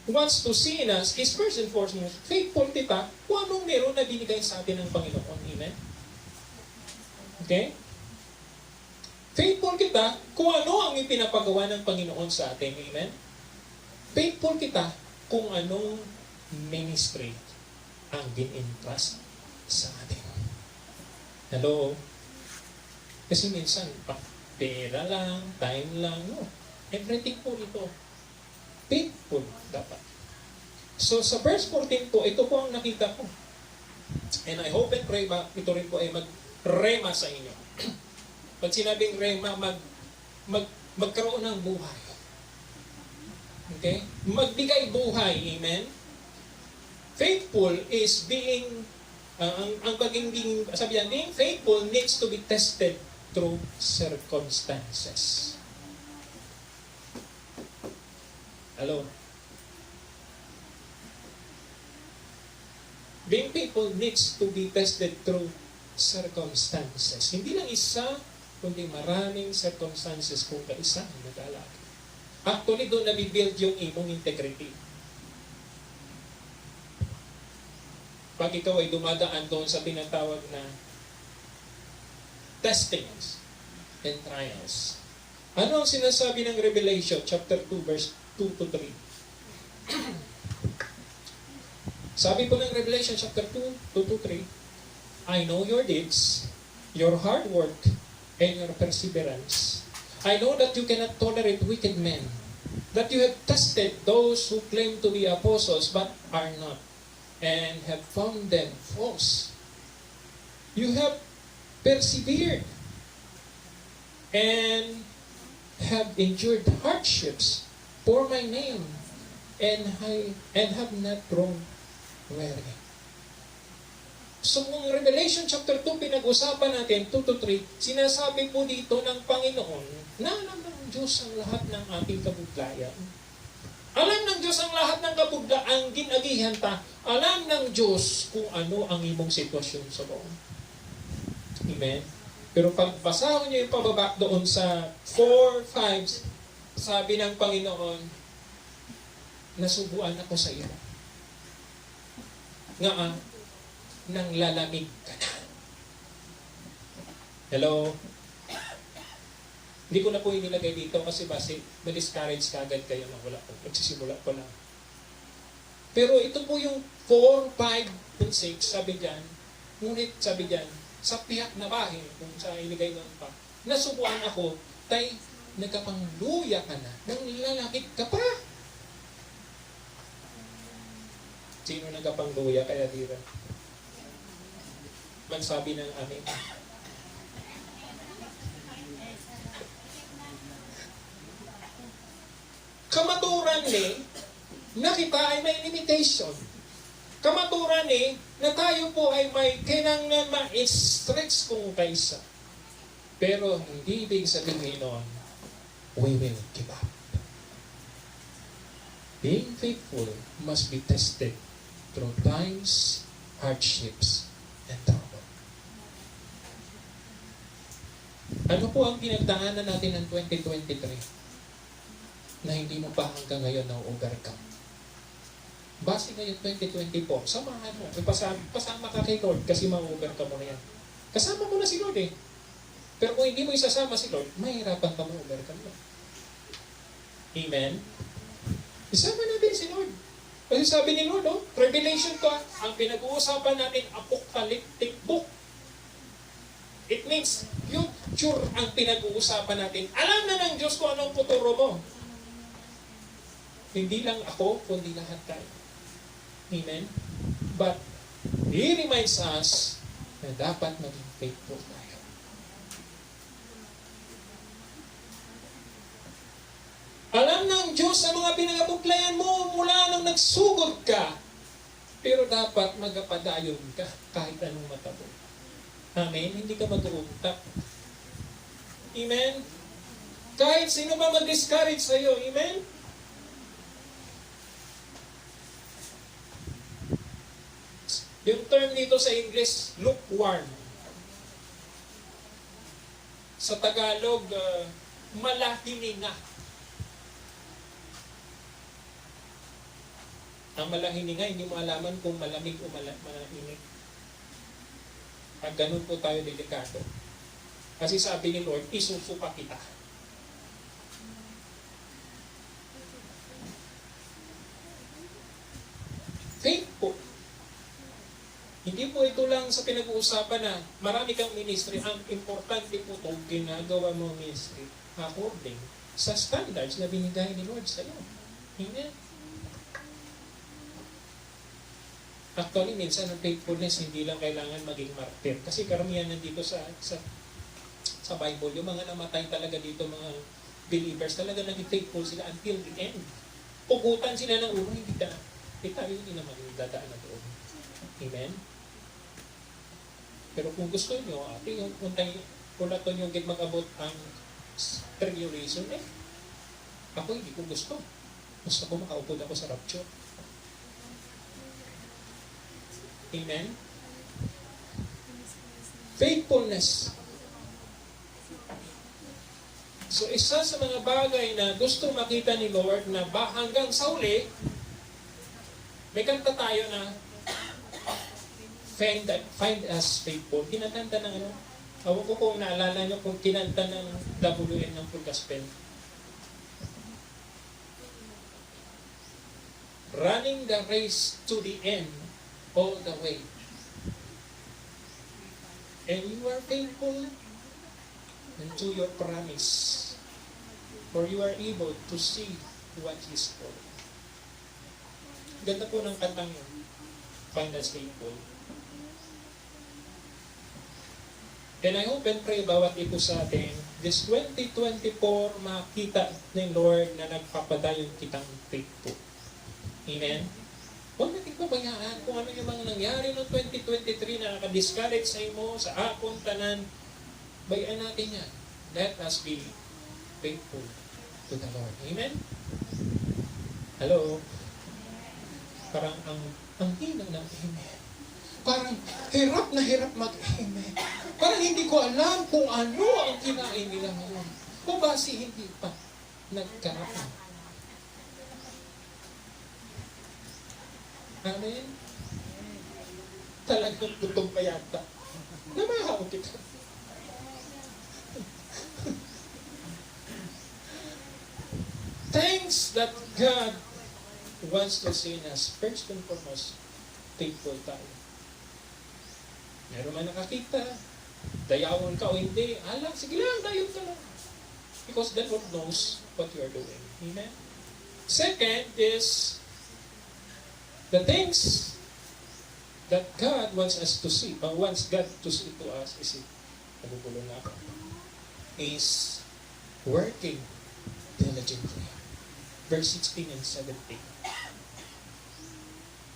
wants to see in us is first and foremost, faithful kita kung anong meron na binigay sa atin ng Panginoon. Amen? Okay? Faithful kita kung ano ang ipinapagawa ng Panginoon sa atin. Amen? Faithful kita kung anong ministry ang din-entrust sa atin. Hello? Kasi minsan, pera lang, time lang, no. Everything po ito. Faithful dapat. So sa verse 14 po, ito po ang nakita ko. And I hope and pray ba, ito rin po ay mag-rema sa inyo. Pag sinabing rema, magkaroon ng buhay. Okay? Magbigay buhay. Amen? Faithful is being, ang pagiging, sabi yan, being faithful needs to be tested through circumstances. Hello? Being faithful needs to be tested through circumstances. Hindi lang isa, kundi maraming circumstances kung kaisa ang nag-alala. Actually, doon nabibuild yung imong integrity. Pag ikaw ay dumadaan doon sa tinatawag na testings and trials. Ano ang sinasabi ng Revelation chapter 2 verse 2 to 3? Sabi po ng Revelation chapter 2 to 3, I know your deeds, your hard work, and your perseverance. I know that you cannot tolerate wicked men, that you have tested those who claim to be apostles but are not, and have found them false. You have persevered and have endured hardships for my name and have not grown weary. So, kung Revelation chapter 2, pinag-usapan natin, 2 to 3, sinasabi po dito ng Panginoon na alam ng Diyos ang lahat ng ating kabuglayan. Alam ng Diyos ang lahat ng kabuglaan, ginagihan ta. Alam ng Diyos kung ano ang imong sitwasyon sa buong. Amen? Pero pag basahin niyo yung pababa doon sa 4:5, sabi ng Panginoon, nasubuan ako sa iyo. Nga nang lalamig ka na. Hello? Hindi ko na po inilagay dito kasi base ma-discourage kagad kayo na wala po. Magsisimula ko lang. Pero ito po yung 4, 5, and 6, sabi dyan, ngunit sabi dyan, sa piyak na bahin, kung sa iligay ng pa, nasubuan ako, tay, nagkapangluya ka na, nang lalakit ka pa. Sino nagkapangluya kaya dira? Magsabi ng amin. Kamaturan ni, na kita ay may limitation. Kamaturan ni, na tayo po ay may kailangan ma-stretch kung kaisa. Pero hindi ibig sabihin nun, we will give up. Being faithful must be tested through times, hardships, and trouble. Ano po ang pinagdaanan natin ng 2023 na hindi mo pa hanggang ngayon na-overcome? Base ngayon 2024, samahan mo. Pasama ka kay Lord kasi ma-overcome mo na yan. Kasama mo na si Lord eh. Pero kung hindi mo isasama si Lord, mahirapan ka ma-overcome mo. Amen? Isama natin si Lord. Kasi sabi ni Lord, Revelation to, ang pinag-uusapan natin, apocalyptic book. It means, future ang pinag-uusapan natin. Alam na ng Diyos kung anong futuro mo. Hindi lang ako, kundi lahat tayo. Amen? But, He reminds us na dapat maging faithful tayo. Alam ng Diyos sa mga pinagabuglayan mo mula nang nagsugod ka. Pero dapat magapadayon ka kahit anong matabo. Amen? Hindi ka mag-uungtap. Amen? Kahit sino ba mag-discourage sa'yo. Amen? Yung term dito sa English, lukewarm. Sa Tagalog, malahininga. Ang malahininga, hindi mo alaman kung malamig o malahinig. Pag ganun po tayo delikado. Kasi sabi ni Lord, isusupa kita. Faithful. Hindi po ito lang sa pinag-uusapan na marami kang ministry. Ang importante po ito, ginagawa mo ministry according sa standards na binigay ni Lord sa iyo. Amen? Actually, minsan ang faithfulness hindi lang kailangan maging martyr. Kasi karamihan nandito sa Bible, yung mga namatay talaga dito, mga believers, talaga naging faithful sila until the end. Pugutan sila ng ulo, hindi tayo hindi naman dadaan na doon. Amen? Pero kung gusto nyo, ate, yung ulaton yung mag-abot ang tribulation, ako hindi ko gusto. Gusto ko makaupod ako sa rapture. Amen? Faithfulness. So, isa sa mga bagay na gusto makita ni Lord na hanggang sa uli, may kanta tayo na find us faithful. Kinakanta ng ano? Awan ko kung naalala nyo kung kinanta ng WN ng Full Gospel. Running the race to the end, all the way. And you are faithful unto your promise, for you are able to see what is for. Ganda po ng kantang yun. Find us faithful. And I hope and pray bawat ito sa atin, this 2024, makita ng Lord na nagpapadayon kitang faithful. Amen? Huwag natin pabayaan kung ano yung mga nangyari noong 2023 na nakadiscourage sa imo, sa akong tanan. Bayan natin yan. Let us be faithful to the Lord. Amen? Hello? Parang ang hinang ng amen. Parang hirap na hirap mag-amen. Parang hindi ko alam kung ano ang kinain nila ngayon. O basi hindi pa nagkaraan. Amen? Talagang tutong pa yata. Namahaw kita. Thanks that God wants to see us, first and foremost, faithful tayo. Meron man nakakita, dayawon ka o hindi, sige lang, dayon ka lang. Because the Lord knows what you are doing. Amen? Second is, the things that God wants us to see, wants God to see to us, nagugulo na ako, is working diligently. Verse 16 and 17.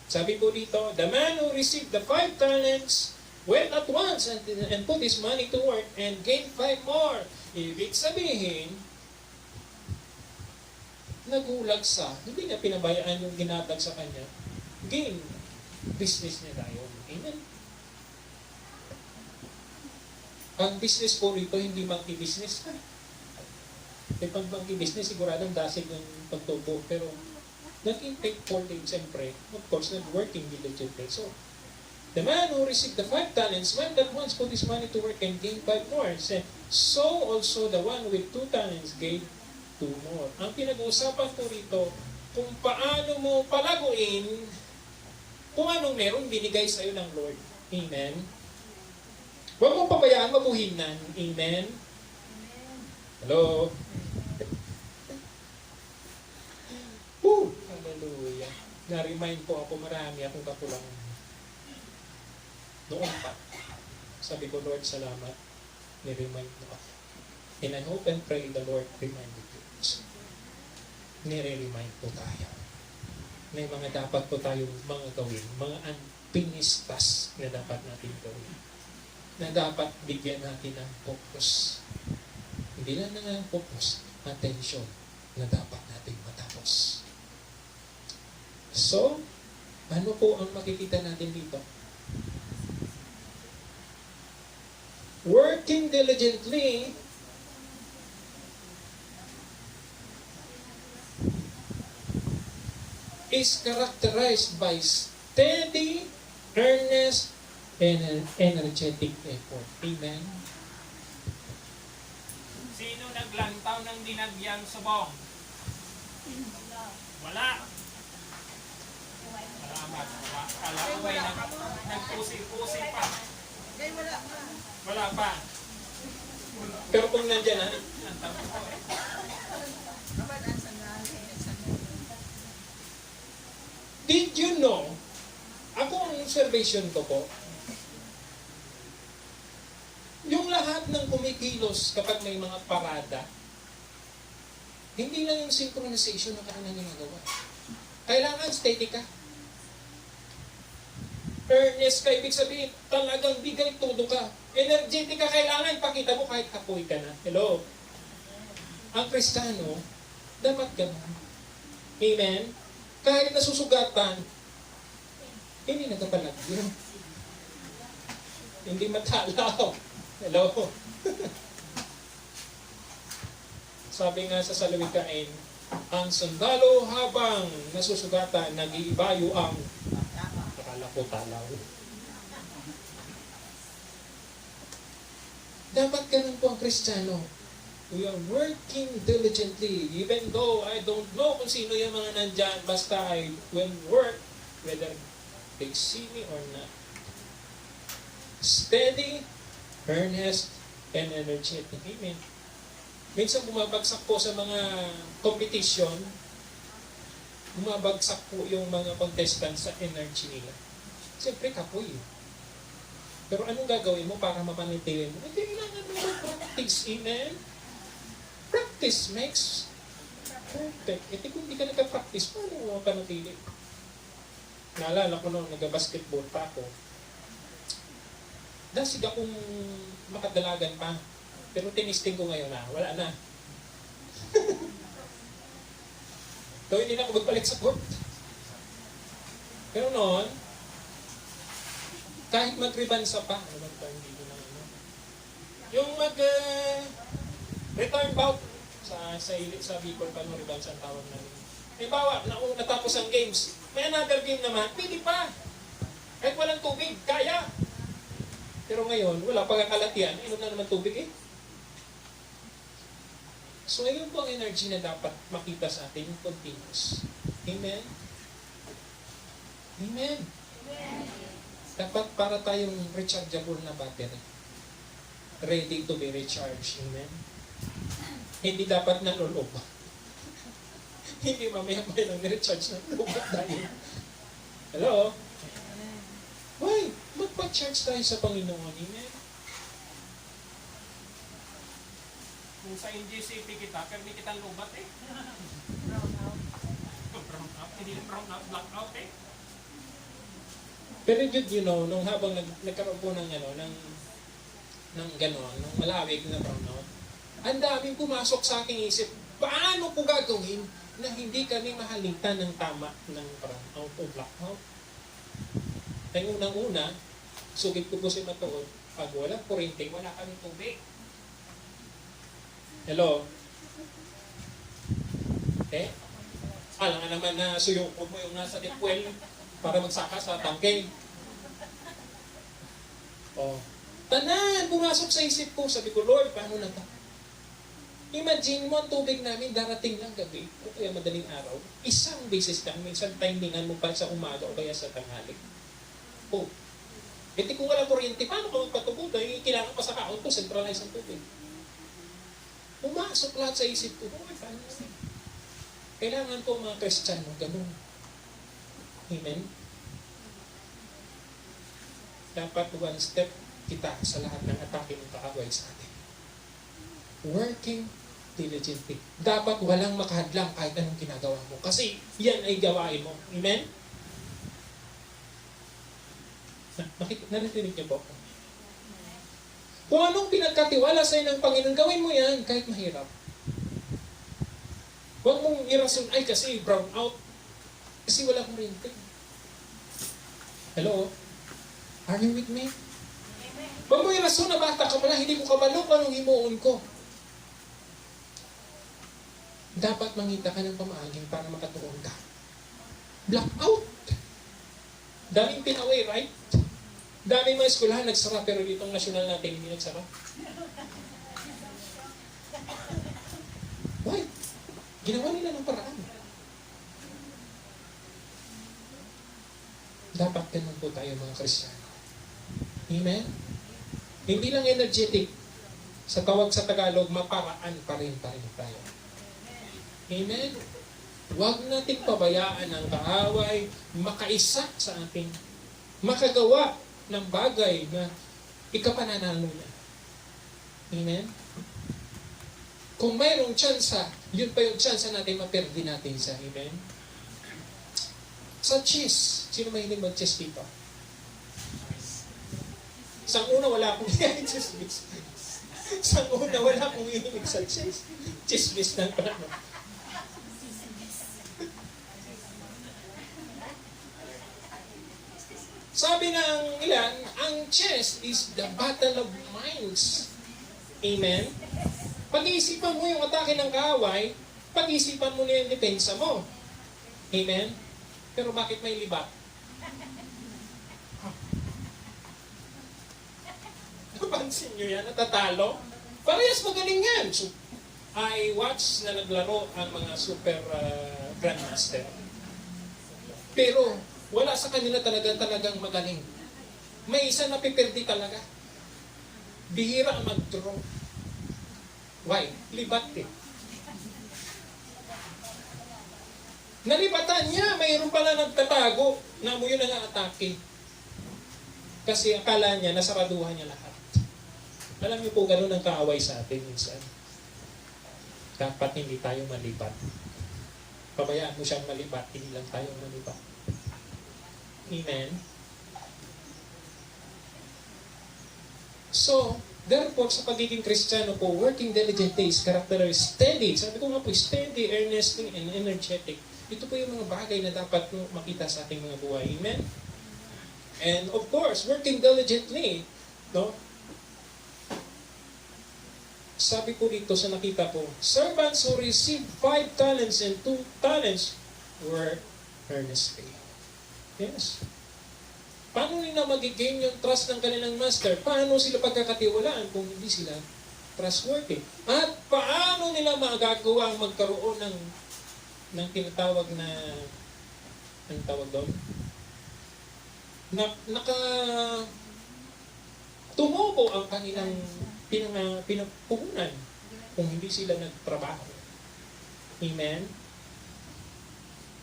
Sabi po dito, the man who received the 5 talents went at once and put his money to work and gained 5 more. Ibig sabihin, nagulag sa, hindi niya pinabayaan yung ginatag sa kanya, gain business niya tayo. Amen? Ang business po rito, hindi monkey business. Pag monkey business, siguradong dasig ng pagtubo. Pero, naging faithful din, siyempre, of course, nag-working diligently. So, the man who received the 5 talents went at once, put his money to work, and gained 5 more. So also the one with 2 talents gained 2 more. Ang pinag-uusapan po rito, kung paano mo palaguin, kung anong meron binigay sa iyo ng Lord. Amen? Huwag mong pabayaan, mabuhinan. Amen? Hello? Woo! Hallelujah. Na-remind po ako, marami akong kakulangan. Noon pa. Sabi ko, Lord, salamat. Ni-remind mo ako. And I hope and pray the Lord reminded you. Nire-remind po tayo. May mga dapat po tayong mga gawin. Mga unfinished tasks na dapat natin gawin. Na dapat bigyan natin ng focus. Ilan na nga ang focus, attention na dapat natin matapos. So, ano po ang makikita natin dito? Working diligently is characterized by steady, earnest, and an energetic effort. Amen? Sino naglantaw ng dinagyang subong? Wala. Salamat. Wala. Kala ko ba'y nagpusi-pusi pa? Wala pa. Pero kung nandyan ha, did you know, ako ang observation ko po, yung lahat ng kumikilos kapag may mga parada, hindi lang yung synchronization na kanilang ginagawa. Kailangan steady ka. Earnest ka, ibig sabihin, talagang bigay todo ka. Energetic ka, kailangan pakita mo kahit kapoy ka na. Hello? Ang Kristiyano, dapat ganun. Amen? Kahit nasusugatan, hindi nagpapalagyan. Hindi matalaw. Hello? Sabi nga sa salawikain, ang sundalo habang nasusugatan, nag-iibayo ang akala ko talaw. Dapat ganun po ang Kristiyano. We are working diligently, even though I don't know kung sino yung mga nandyan, basta I will work, whether they see me or not. Steady, earnest, and energetic. Amen. Minsan bumabagsak po sa mga competition, bumabagsak po yung mga contestants sa energy nila. Siyempre kapoy. Pero anong gagawin mo para mapanitirin mo? Kailangan mo mag-practice. Amen? Practice makes perfect. Kung hindi ka nagka-practice, paano mo mapanatili? Naalala ko nung nag-basketball pa ako, dasig akong makadalagan pa. Pero tinisting ko ngayon na, wala na. So hindi na ako magbalik sa court. Pero noon, kahit magribansa pa, ano ba hindi ko na ano? Yung return bout sa Bicol pa nung ribansa ang tawag namin. Halimbawa, natapos ang games, may another game naman, pwede pa. Kahit walang tubig, kaya. Pero ngayon, wala pagkakalatian, inom na naman tubig eh. So, ayun po ang energy na dapat makita sa atin, yung continuous. Amen? Amen? Dapat para tayong rechargeable na battery. Ready to be recharged. Amen? Hindi dapat nalulob. Hindi mamaya-maya lang ni-recharge na lubat tayo. Hello? Why? Magpa-charge tayo sa Panginoon. Amen? Kung sa NGCP kita, pero di kitang lubat eh. Brown out. Hindi na brown out, black out eh. Pero you know, nung habang nagkaroon po ng gano'n, ng malawig na brownout, ang daming pumasok sa aking isip, paano ko gagawin na hindi kami mahalitan ng tama ng brownout o blackout? Ay unang-una, sugit ko po si Matuod, pag walang kuryente, wala kami tubig. Hello? Eh? Alam nga naman na suyukod mo yung nasa dipwel para magsaka sa tangke. Oh. Tanan! Pumasok sa isip ko. Sabi ko, Lord, paano na ito? Imagine mo ang tubig namin darating ng gabi o kaya madaling araw. Isang beses lang. Minsan timingan mo pa sa umaga o kaya sa tanghali. Oh. E di kung walang kuryente, paano ka magpatubod? Eh, kailangan pa sa kaon to, centralize ang tubig. Pumasok lahat sa isip ko. Oh, paano na? Kailangan po mga Kristiyano, ganun. Amen? Dapat one step kita sa lahat ng atake ng kaaway sa atin. Working diligently. Dapat walang makahadlang kahit anong ginagawa mo. Kasi yan ay gawain mo. Amen? Narinig niyo po? Kung anong pinagkatiwala sa'yo ng Panginoon, gawin mo yan kahit mahirap. Huwag mong irason, ay kasi brown out. Kasi wala akong rente. Hello? Are you with me? Huwag mo irason na bata ka pala, hindi ko kabalo kung anong himuon ko. Dapat mangita ka ng pamaaging para makatuon ka. Black out. Daming pinaway, right? Daming mga eskwelahan nagsara, pero ditong nasyonal natin hindi nagsara. Why? Ginawa nila ng paraan. Dapat ganun po tayo mga Kristiyano. Amen? Hindi lang energetic. Sa tawag sa Tagalog, maparaan pa rin tayo. Amen? Huwag nating pabayaan ang kaaway makaisa sa ating makagawa ng bagay na ikapananalo niya. Amen? Kung mayroong tsansa, yun pa yung tsansa natin maperdi natin sa amen? Sa chess, sino mahilig mag-chess dito? Sa una, wala akong chess. Sa una, wala akong hilig sa chess. Chess lang pala. Sabi ng ilan, ang chess is the battle of minds. Amen? Pag-iisipan mo yung atake ng kaaway, pag-iisipan mo na yung depensa mo. Amen? Pero bakit may libat? Napansin nyo yan? Natatalo? Parehas magaling yan. So, I watch na naglaro ang mga super grandmaster. Pero, wala sa kanila talagang magaling. May isa na piperdi talaga. Bihira ang mag-draw. Why? Libat eh. Nalibatan niya, mayroon pala nagtatago na mo yun ang atake. Kasi akala niya, nasaraduhan niya lahat. Alam niyo po, ganun ang kaaway sa atin minsan. Dapat hindi tayo malibat. Pabayaan mo siyang malibat, hindi lang tayo malibat. Amen? So, therefore, sa pagiging Kristiyano po, working diligently is characterized steady. Sabi ko nga po, steady, earnestly, and energetic. Ito po yung mga bagay na dapat makita sa ating mga buhay. Amen? And of course, working diligently, no? Sabi ko dito sa nakita ko, servants who received 5 talents and 2 talents were earnestly. Yes. Paano nila magigain yung trust ng kanilang master? Paano sila pagkakatiwalaan kung hindi sila trustworthy? At paano nila magagawa ang magkaroon ng tinatawag na anong tawag doon? Tumubo ang kanilang pinagpuhunan kung hindi sila nagtrabaho. Amen?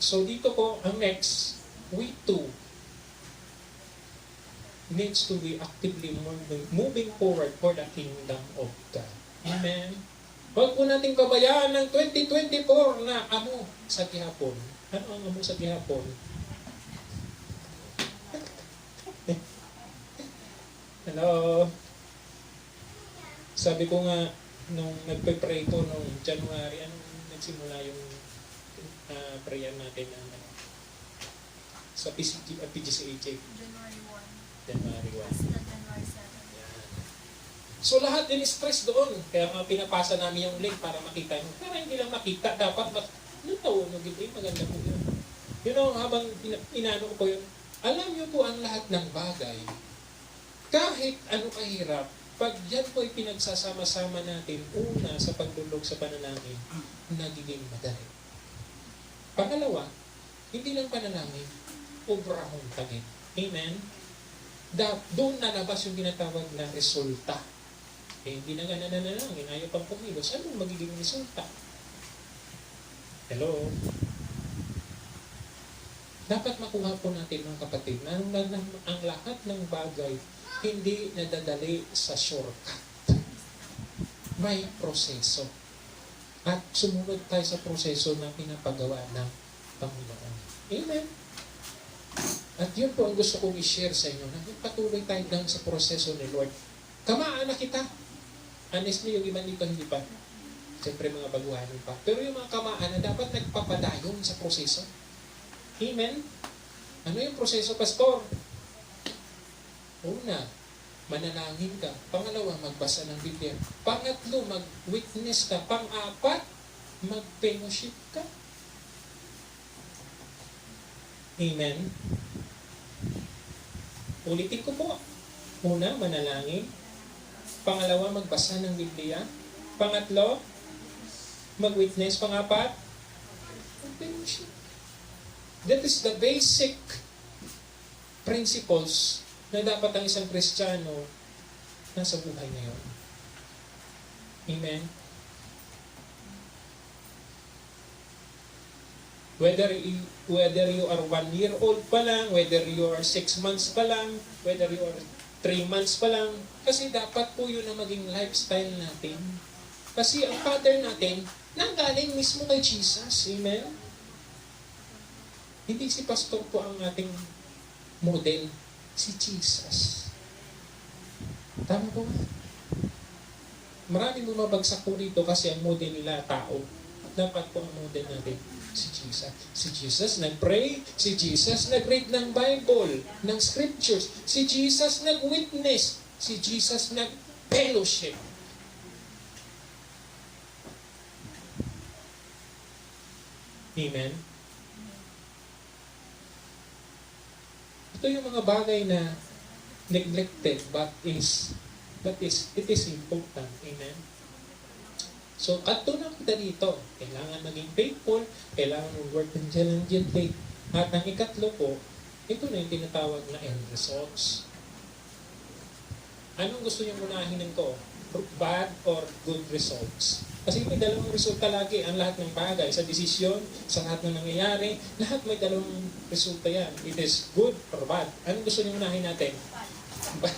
So dito po, ang next, we too needs to be actively moving forward for the kingdom of God. Amen? Huwag po natin kabayaan ng 2024 na amo sa gihapon. Ano ang amo sa gihapon? Hello? Sabi ko nga, nung nagpe-pray ko nung January, anong nagsimula yung prayer natin na sa PGCHA? January 1. January 1. Hasta January 7. Yan. So lahat din stress doon. Kaya pinapasa namin yung link para makita nyo. Pero hindi lang makita. Dapat maganda po yun. You know, habang inano ko po yun, alam nyo po ang lahat ng bagay. Kahit ano kahirap, pag yan po ay pinagsasama-sama natin, una sa pagdulog sa panalangin, nagiging madali. Pangalawa, hindi lang panalangin, obrahong tagin. Amen? Doon nalabas yung tinatawag na resulta. Hindi na nga nananalangin, ayaw pang pumilos. Anong magiging resulta? Hello? Dapat makuha po natin mga kapatid na ang lahat ng bagay hindi nadadali sa shortcut. May proseso. At sumunod tayo sa proseso na pinapagawa ng Panginoon. Amen? At yun po ang gusto kong i-share sa inyo, na patuloy tayo lang sa proseso ni Lord. Kamaan na kita. Honestly, yung iba dito hindi pa. Siyempre mga baguhan pa. Pero yung mga kamaan na dapat nagpapadayon sa proseso. Amen? Ano yung proseso, Pastor? Una, manalangin ka. Pangalawa, magbasa ng Biblia. Pangatlo, mag-witness ka. Pang-apat, mag-fellowship ka. Amen? Ulitin ko po. Una, manalangin. Pangalawa, magbasa ng Biblia. Pangatlo, mag-witness. Pangapat, mag-fellowship. That is the basic principles na dapat ang isang Kristiyano nasa buhay ngayon. Amen? Whether you are 1 year old pa lang, whether you are 6 months pa lang, whether you are 3 months pa lang, kasi dapat po yun ang maging lifestyle natin. Kasi ang pattern natin, nanggaling mismo kay Jesus. Amen? Hindi si pastor po ang ating model, si Jesus. Tama po ba? Maraming bumabagsak po rito kasi ang model nila tao. Dapat po ang model natin, si Jesus. Si Jesus nag-pray, si Jesus nag-read ng Bible, ng scriptures, si Jesus nag-witness, si Jesus nag-fellowship. Amen? Ito yung mga bagay na neglected but it is important. Amen? So, katunan kita dito. Kailangan maging faithful, kailangan mag-work diligently. At ang ikatlo po, ito na yung tinatawag na end results. Anong gusto niyong unahin ko? Bad or good results? Kasi may dalawang resulta lagi ang lahat ng bagay. Sa desisyon, sa lahat ng nangyayari, lahat may dalawang resulta yan. It is good or bad. Anong gusto niyong unahin natin? Bad.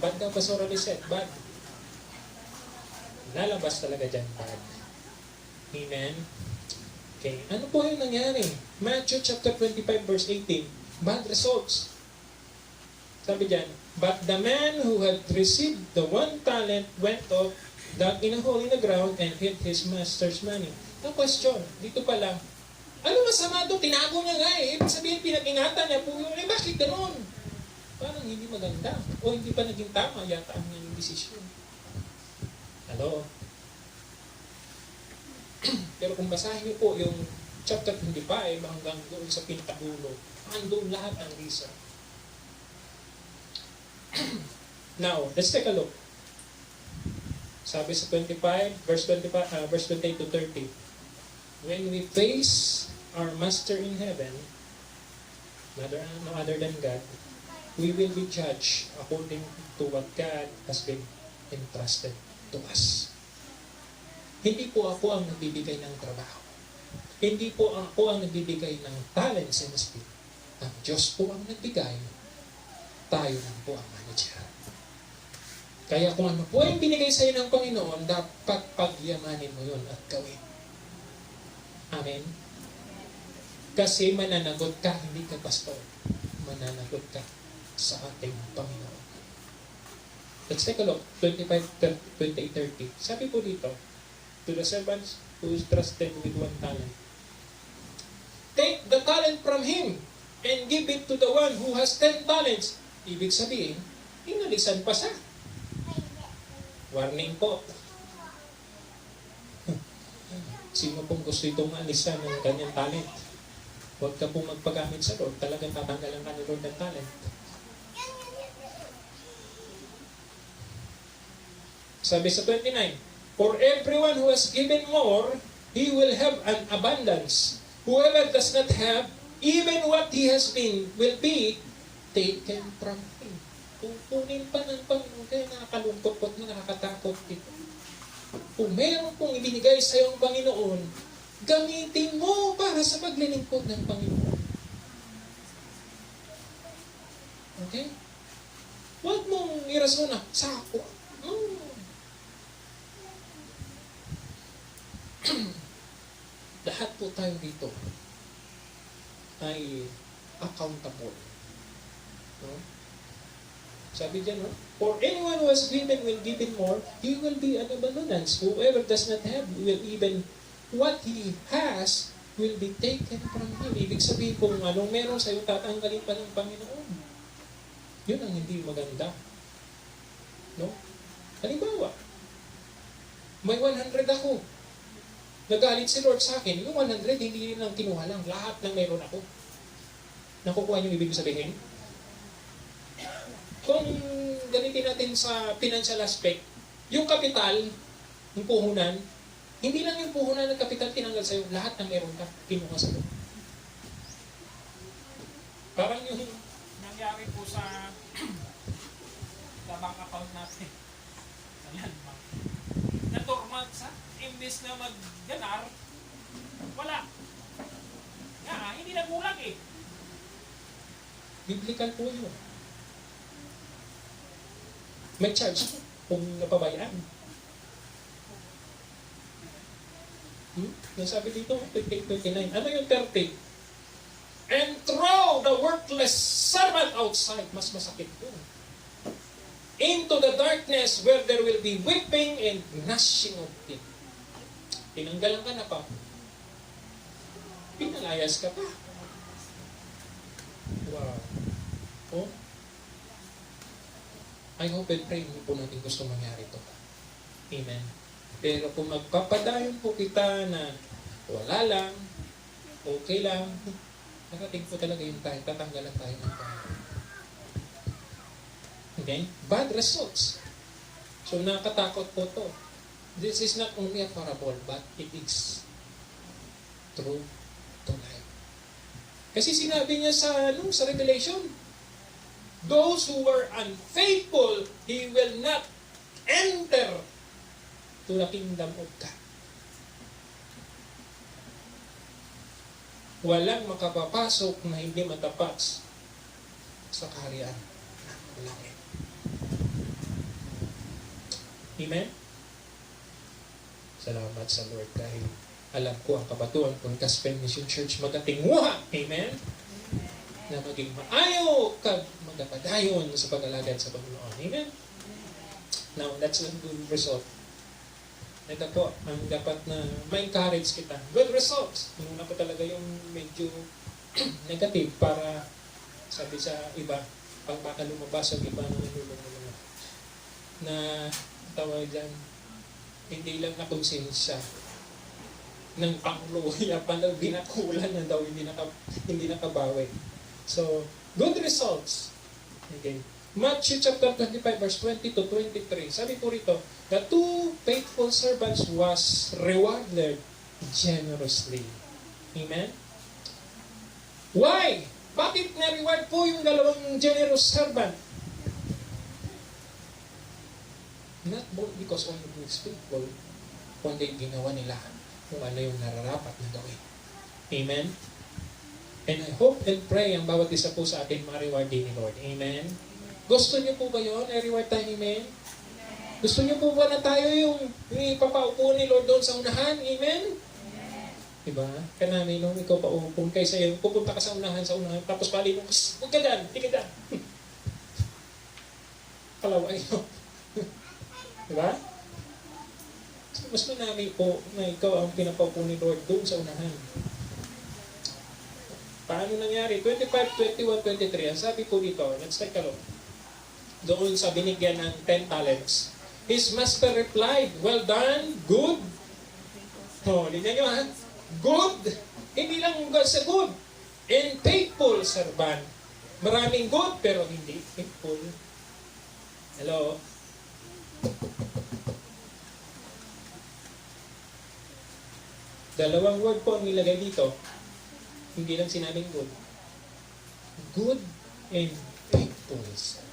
Bad daw, Pastor Aliset. Bad. Lalabas talaga dyan, bad. Amen? Okay. Ano po yung nangyari? Matthew chapter 25 verse 18. Bad results. Sabi dyan, but the man who had received the 1 talent went off, dug in a hole in the ground, and hid his master's money. Ang question, dito pa lang, ano masama doon? Tinago niya nga eh. Ibig sabihin, pinag-ingatan niya po yun. Eh, bakit ganun? Parang hindi maganda. O hindi pa naging tama yata ang naging desisyon. Hello? Pero kung basahin niyo po yung chapter 25 hanggang doon sa pinakadulo, andun lahat ng reason. Now, let's take a look. Sabi sa 25, verse 28 to 30. When we face our Master in heaven, no other than God, we will be judged according to what God has been entrusted to us. Hindi po ako ang nagbibigay ng trabaho. Hindi po ako ang nagbibigay ng talents and skill. Ang Diyos po ang nagbigay. Tayo lang po ang manager. Kaya kung ano po ang binigay sa iyo ng Panginoon, dapat pagyamanin mo yun at gawin. Amen? Kasi mananagot ka, hindi ka pastor. Mananagot ka sa ating Panginoon. Let's take a look. 28-30. Sabi po dito, to the servants who is trusted with 1 talent. Take the talent from him and give it to the one who has 10 talents. Ibig sabihin, inalisan pa siya. Warning po. Sino pong gusto itong alisan ng kanyang talent? Huwag ka pong magpagamit sa Lord. Talagang tatanggalan ka ni Lord ng talent. Sabi sa 29, for everyone who has given more, he will have an abundance. Whoever does not have, even what he has been, will be taken from him. Kukunin pa ng Panginoon, kaya nakakalungkot at nakakatakot ito. Kung meron pong ibinigay sa iyo ang Panginoon, gamitin mo para sa paglilingkod ng Panginoon. Okay? Huwag mong irason na, sako. Lahat po tayo dito ay accountable. No? Sabi dyan, no? For anyone who has given will given more, he will be an abundance. Whoever does not have will even what he has will be taken from him. Ibig sabihin kung anong meron sa'yo, tatanggalin pa ng Panginoon. Yun ang hindi maganda. No? Halimbawa, may 100 ako. Nagalit si Lord sa akin. Yung 100, hindi rin lang kinuha lang. Lahat ng meron ako. Nakukuha niyo ibig sabihin? Kung gamitin natin sa financial aspect, yung kapital, yung puhunan, hindi lang yung puhunan ng kapital tinanggal sa'yo, lahat ng meron ka, kinuha sa'yo. Parang yung Nangyari po sa bank account natin. Sa land bank. Na-dormant sa, imbes na mag-ganar, wala. Nga, hindi nagulang eh. biblical po yun. May charge kung napabayaan. Yung sabi dito, 28:29. Ano yung 30? And throw the worthless servant outside. Mas masakit yun. Into the darkness where there will be weeping and gnashing of teeth. Tinanggalan ka na pa. Pinalayas ka pa. Wow. Oh? I hope and pray hindi po natin gusto mangyari ito. Amen. Pero kung magpapadayon po kita na wala lang, okay lang, nakating po talaga yung tayo, tatanggalan tayo ng tayo. Okay? Bad results. So nakakatakot po to. This is not only a parable, but it is true to life. Kasi sinabi niya sa Revelation, those who were unfaithful, he will not enter to the kingdom of God. Walang makapapasok na hindi matapat sa kaharian ng langit. Amen? Salamat sa Lord dahil alam ko ang kabatuan kung Gospel Mission Church magatinguha. Amen? Na maging maayo kag magapadayon sa pag-alagad sa Panginoon. Amen? Now, that's a good result. Ito po, ang dapat na ma-encourage kita. Good results. Muna po talaga yung medyo negative para sabi sa iba, pag baka lumabas ang iba ng nilulong na tawag dyan, hindi lang na konsensya ng pangluya pa na binakulan na daw hindi nakabawi. So, good results. Okay. Matthew chapter 25 verse 20 to 23. Sabi po rito, the two faithful servants was rewarded generously. Amen? Why? Bakit na-reward po yung dalawang generous servant? Not because only who is faithful, kundi ginawa nila kung ano yung nararapat na gawin. Amen? And I hope and pray ang bawat isa po sa atin ma-reward din ni Lord. Amen? Gusto niyo po ba yun? I-reward tayo, amen? Gusto niyo po ba na tayo yung ipapaupo ni Lord doon sa unahan? Amen? Diba? Kanami nung ikaw paupo kaysa yung pupunta ka sa unahan, tapos pali mo, huwag ka dyan, tingin dyan. Kalaway mo. Diba? So, mas manami po na ikaw ang pinapaupo ni Lord doon sa unahan. Paano nangyari? 25, 21, 23. Ang sabi po dito, let's take a look. Doon sa binigyan ng 10 talents. His master replied, well done, good. Oh, linya nyo ha? Good. Hindi lang sa good. And faithful servant. Maraming good, pero hindi faithful. Hello? Dalawang word po ang nilagay dito. Hindi lang sinabing good. Good and faithful servant.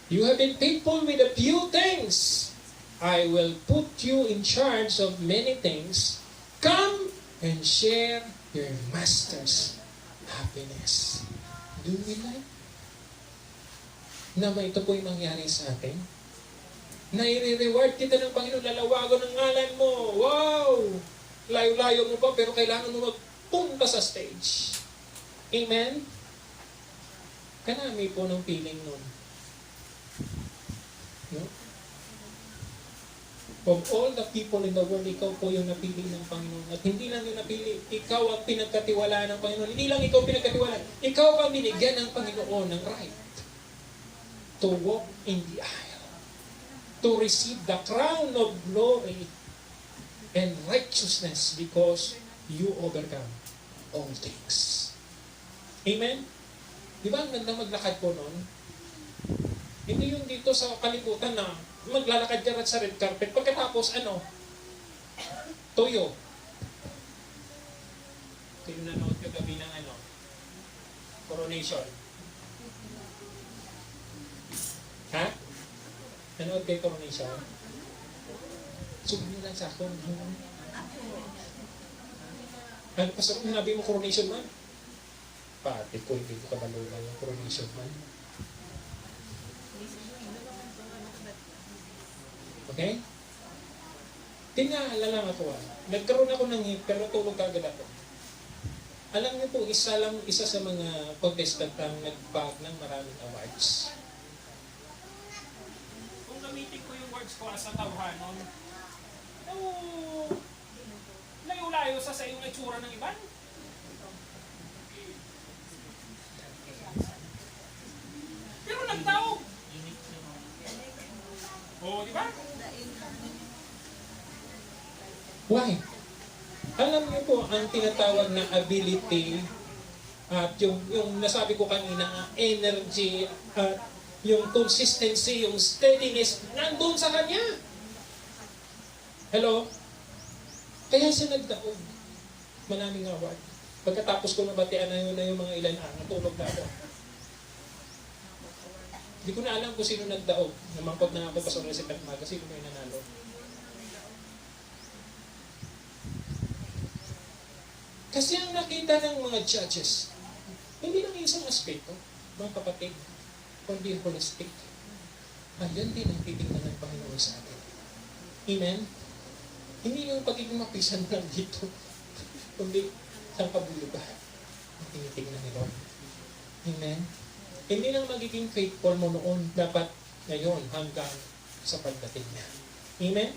You have been faithful with a few things. I will put you in charge of many things. Come and share your master's happiness. Do we like? Na ito po yung mangyari sa atin? Na i-reward kita ng Panginoon, lalawagan ng ngalan mo. Wow! Layo-layo mo pa, pero kailangan mo magpunta sa stage. Amen? Kanami po ng feeling nun. No? Of all the people in the world, ikaw po yung napili ng Panginoon. At hindi lang yung napili, ikaw ang pinagkatiwalaan ng Panginoon. Hindi lang ikaw pinagkatiwalaan, ikaw ang binigyan ng Panginoon ng right to walk in the aisle, to receive the crown of glory and righteousness because you overcome all things. Amen? Di ba ang ganda maglakad po noon? Hindi yung dito sa kalibutan na maglalakad ka sa red carpet. Pagkatapos, toyo. Sino nanood kagabi ng coronation? Ha? Nanood kayo coronation? Sabihin nyo lang sa akin. Ano pa sa nabi mo coronation man? Pati ko, hindi ko kabalula yung coronation man. Okay? Tinala lang ako. Nagkaroon ako ng hip, pero tulog agad ako. Alam niyo po, isa sa mga contestant ang nag-bag ng maraming awards. Kung gamitin ko yung words ko sa tawhanon, layo-layo sa iyong itsura ng iban. Pero nagtaog. Oo, di ba? Why? Alam niyo po, ang tinatawag na ability at yung nasabi ko kanina, energy at yung consistency, yung steadiness, nandun sa kanya. Hello? Kaya siya nagdaog. Maraming award. Pagkatapos ko nabatian na yung mga ilan, natulog na ako. Hindi ko na alam kung sino nagdaog. Namangkot na ako pa sa recipe at maga, sino may nanalo. Kasi ang nakita ng mga judges, hindi lang isang aspeto, mga kapatid, kundi holistic. Ayan din ang titingnan ng Panginoon sa atin. Amen? Hindi yung pagiging mapisan lang dito, kundi saan kabulo ba? Ang tinitingnan ni Lord. Amen? Hindi lang magiging faithful mo noon, dapat ngayon hanggang sa pagdating niya. Amen?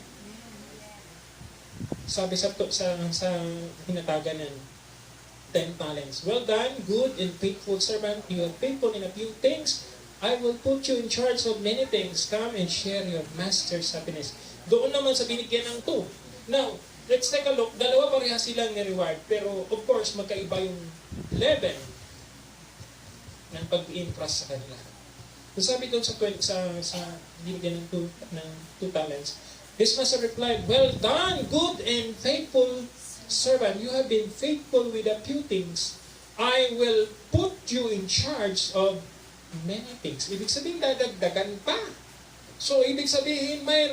Sabi sa hinatagan ng 10 talents. Well done, good and faithful servant. You are faithful in a few things. I will put you in charge of many things. Come and share your master's happiness. Doon naman sa binigyan ng 2. Now, let's take a look. Dalawa pareha silang ni-reward. Pero of course, magkaiba yung level ng pag-impress sa kanila. So sabi doon sa binigyan ng 2 talents, his master replied, well done, good and faithful servant. You have been faithful with a few things. I will put you in charge of many things. Ibig sabihin, dadagdagan pa. So, ibig sabihin, may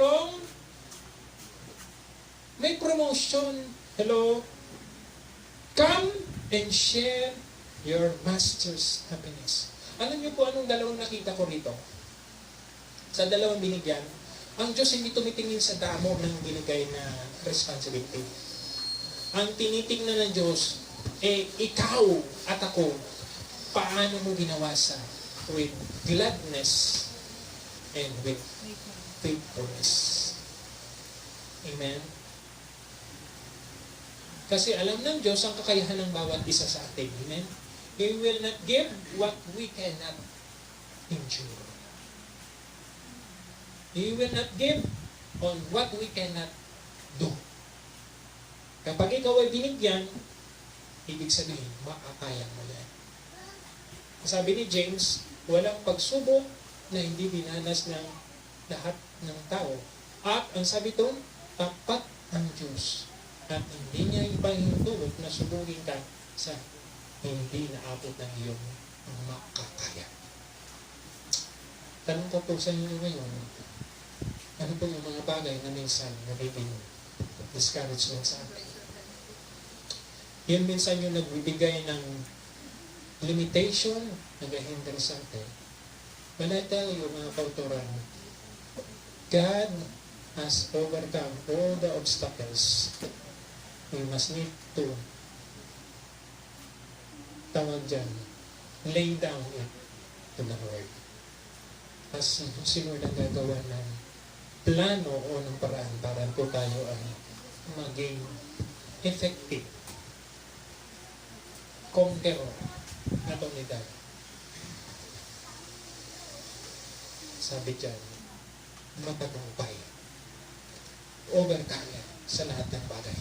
promotion. Hello? Come and share your master's happiness. Alam niyo po anong dalawang nakita ko rito? Sa dalawang binigyan, ang Diyos hindi tumitingin sa damo ng binigay na responsibility. Ang tinitingnan ng Diyos, ikaw at ako, paano mo ginawa with gladness and with faithfulness. Amen? Kasi alam ng Diyos ang kakayahan ng bawat isa sa atin. Amen? He will not give what we cannot endure. He will not give on what we cannot do. Kapag ikaw ay binigyan, ibig sabihin, makakaya mo yan. Sabi ni James, walang pagsubok na hindi dinanas ng lahat ng tao. At ang sabi doon, tapat ang Diyos. At hindi niya ipahintulot na subugin ka sa hindi naabot ng iyong makakaya. Tanong ko po sa inyo ngayon, ano po yung mga bagay na minsan nagiging discouragement sa atin? Yun minsan yung nagbibigay ng limitation, nag-hinder sa atin. But I tell you, mga kauturan, God has overcome all the obstacles. We must need to lay down it to the Lord. As si Lord ang gagawa ng plano o ng paraan para po tayo ay maging effective conqueror na unidad. Sabi dyan, matagumpay, overcome sa lahat ng bagay.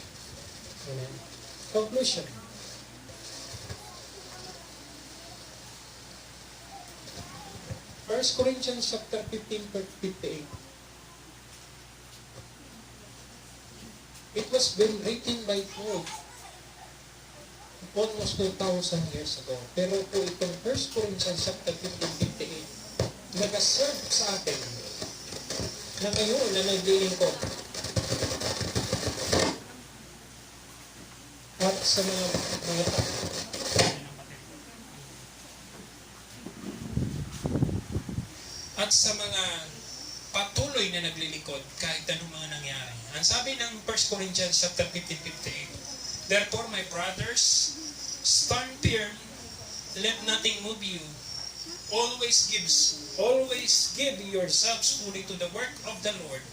Amen. Conclusion. First Corinthians chapter 15, verse 58. It was been written by Paul almost 2,000 years ago. Pero po itong 1 Corinthians chapter 15, 58, nag-serve sa atin na ngayon na naglilingkod at sa mga at sa mga patuloy na naglilingkod kahit anong mga nangyari. Ang sabi ng 1 Corinthians chapter 15:58, therefore, my brothers, stand firm, let nothing move you. Always give yourselves fully to the work of the Lord,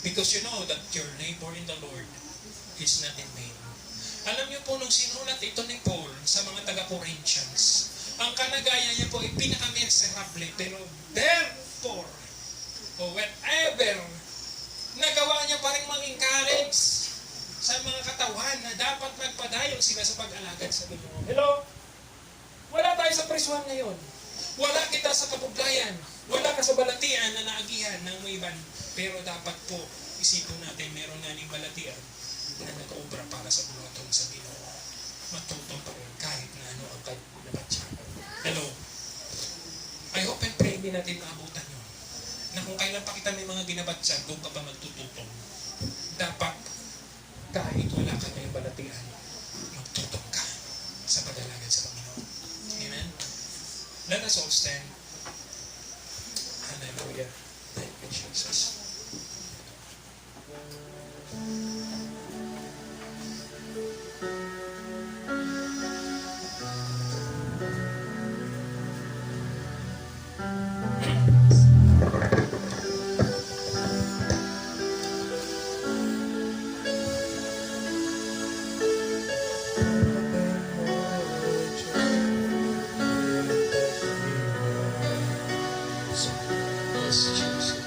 because you know that your labor in the Lord is not in vain. Alam niyo po, nung sinulat ito ni Paul sa mga taga-Corinthians, ang kalagayan niya po ay pinaka-miserable, pero therefore, o whatever, nagawa niya pa rin mang-encourage sa mga katawan na dapat magpadayon sila sa pag-alagad sa Panginoon. Hello? Wala tayo sa presuhan ngayon. Wala kita sa kabuglayan. Wala ka sa balatian na naagihan ng mga iban. Pero dapat po, isipin natin, meron nga ning balatian na nag-obra para sa bulotong sa Panginoon. Matutong pa rin kahit na ano ang kinabatsakan. Hello? I hope and pray hindi natin maabutan yun. Na kung kailan pa kita may mga binabatsyag, doon ka pa magtututong. Dapat, kahit wala ka na yung balatian, magtutong ka sa pag-alagad sa Panginoon. Amen? Let us all stand. Hallelujah. Thank you, Jesus. Yes, Jesus.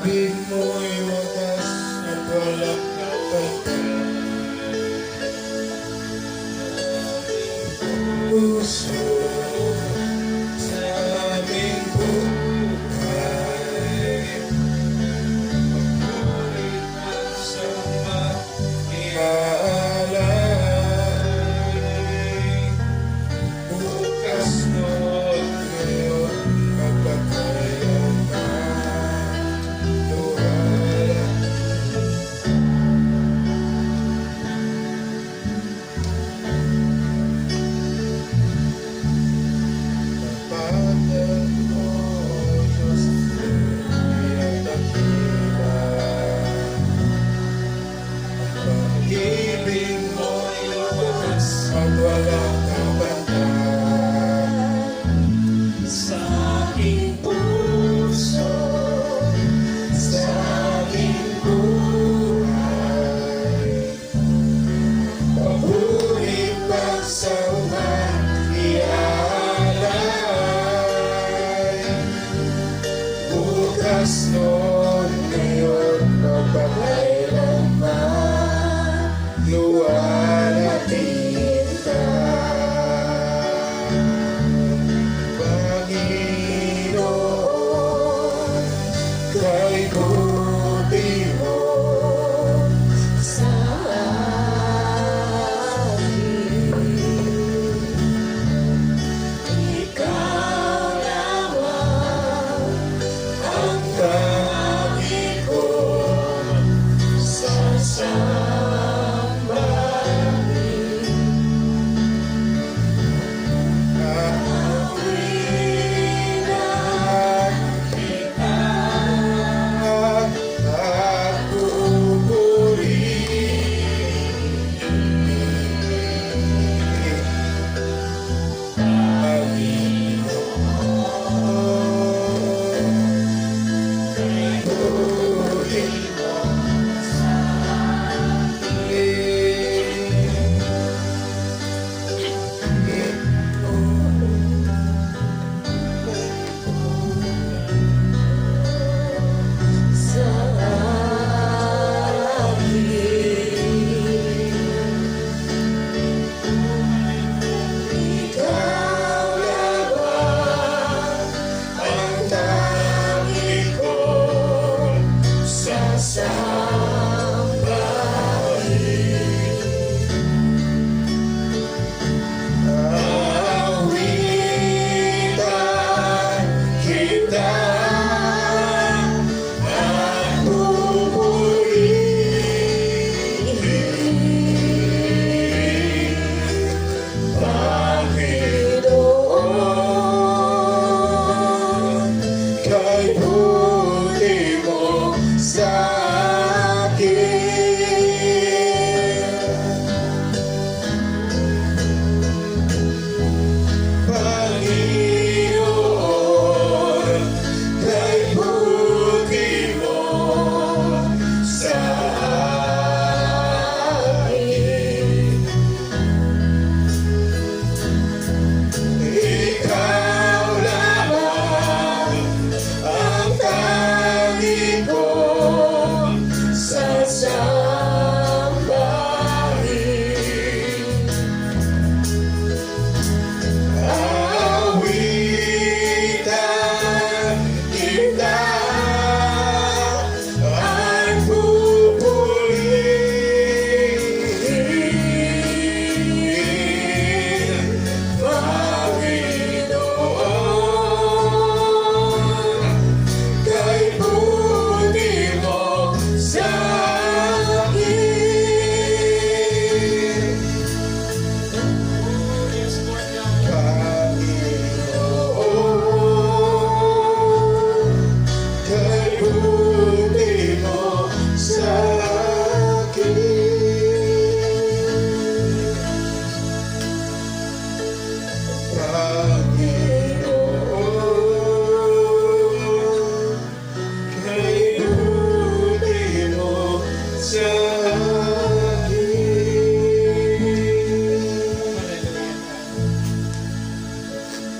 Di mo'y wagas at walang kapatid. Puso sa aming buhay, magulit at sama iaalay. Bukas noon ngayon kapatayan na luhala. Tapatan mo, Diyos, iyong dakila. Ang pag-ibig mo'y lumakas at walang kabantay. Sa aking puso, sa aking buhay, pabulit pagsama iaalay. Bukas noon ngayon magpakailanman, luwalhatin ka. Panginoon, kay buti mo sa akin. Ikaw lamang ang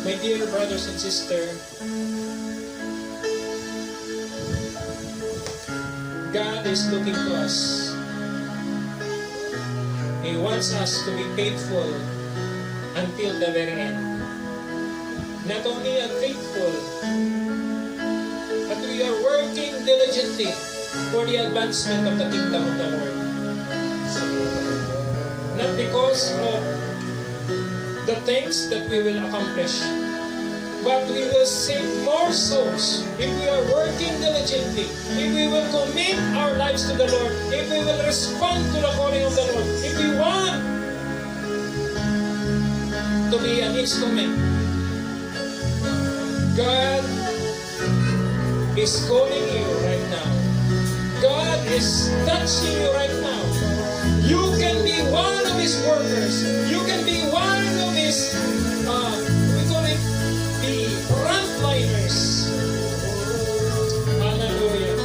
My dear brothers and sisters, God is looking to us. He wants us to be faithful until the very end. Not only faithful, but we are working diligently for the advancement of the kingdom of the Lord. Not because of the things that we will accomplish, but we will save more souls if we are working diligently, if we will commit our lives to the Lord, if we will respond to the calling of the Lord, if we want to be an instrument. God is calling you right now. God is touching you right now. You can be one of His workers. You can be one of His, we call it the frontliners. Hallelujah.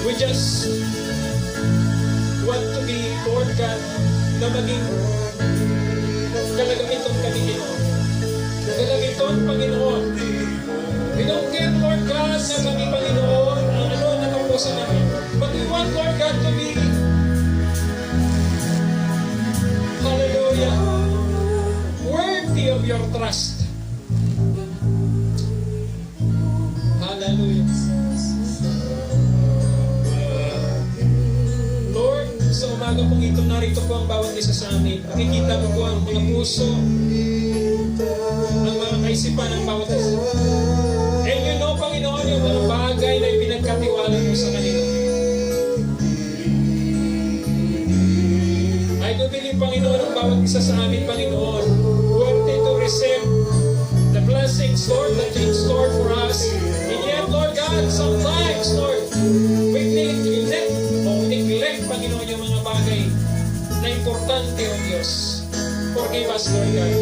We just want to be, Lord God, na maging kalagamiton kami, Panginoon. Kalagamiton, Panginoon. We don't care, Lord God, na kami, Panginoon, ang ano na kapusan namin. But we want, Lord God, to be, hallelujah, worthy of your trust. Hallelujah. Lord, sa umaga pong ito, narito po ang bawat isa sa amin. Nakikita mo po ang mga puso, ang mga kaisipan ng bawat isa. And you know, Panginoon, yung mga bagay na ipinagkatiwala mo sa kanila. I do believe, Panginoon, ang bawat isa sa amin, Panginoon, worthy to receive the blessings, Lord, that you in store for us. And yet, Lord God, sometimes, Lord, we neglect, Panginoon, yung mga bagay na importante, O Diyos. Forgive us, Lord God.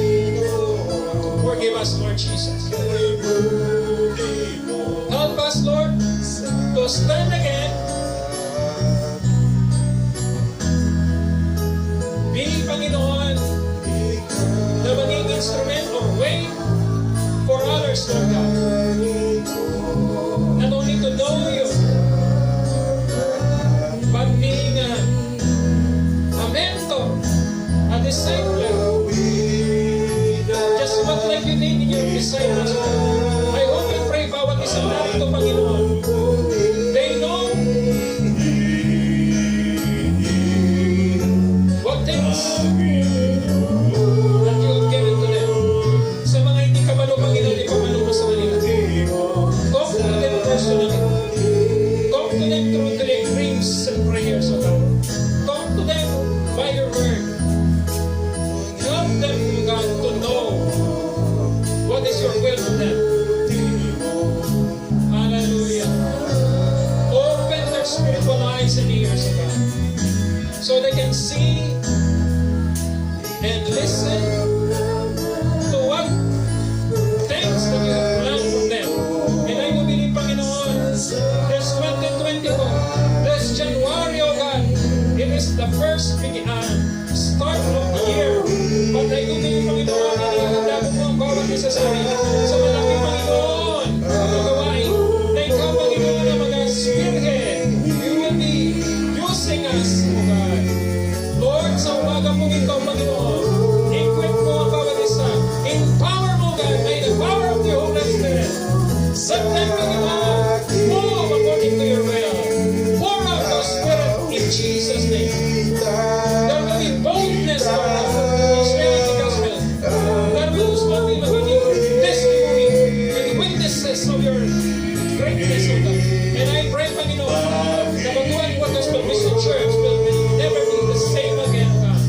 Forgive us, Lord Jesus. Help us, Lord, to stand again. Be, Panginoon, na maging instrument or way for others, Lord God. Not only to know you, but being a mentor, a disciple, just what like you did in your disciples. I hope and pray bawat isang narito, Panginoon, they know what things that you have given to them. Sa mga hindi kabalo, Panginoon, ipamalo mo sa kanila. Talk to them personally. Talk to them through their dreams and prayers, O God. Talk to them by your word. Help them, O God, to know what is your will for them. Hallelujah. Open their spiritual eyes and ears, O God, so they can see and listen to what things that you have planned for them. And I will believe, Panginoon, this 2024, this January, O God, it is the first start of the year. But I do believe, Panginoon, inihanda mo ang bawat isa sa amin sa malaki, Panginoon, na gawain na ikaw, Panginoon, na mag-spearhead. You will be using us, O God. Lord, sa umaga pong ito, Panginoon, equip mo ang bawat isa. Empower mo, God, by the power of the Holy Spirit. Set them, Panginoon, move according to your will. Pour out the Spirit in Jesus' name. There will be boldness, Lord God, in sharing the gospel. There will be magiging testimony and witnesses of your greatness, O God. And I pray, Panginoon, na Baguhan World Gospel Mission Church will never be the same again, O God.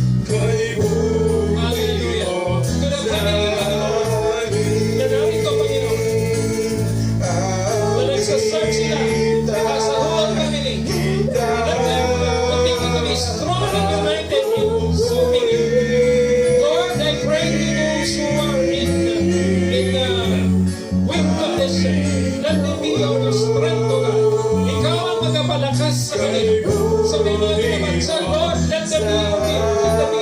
Hallelujah. To the family, Panginoon, na narito, Panginoon, na nagsasearch sila as a whole family. Let them continue to be strong and united in serving you. Lord, I pray to those who are in weak condition. Let them be your strength, O God. Ikaw ang magpapalakas sa kanila. Sa sa may mga pinabansa, Lord, let there be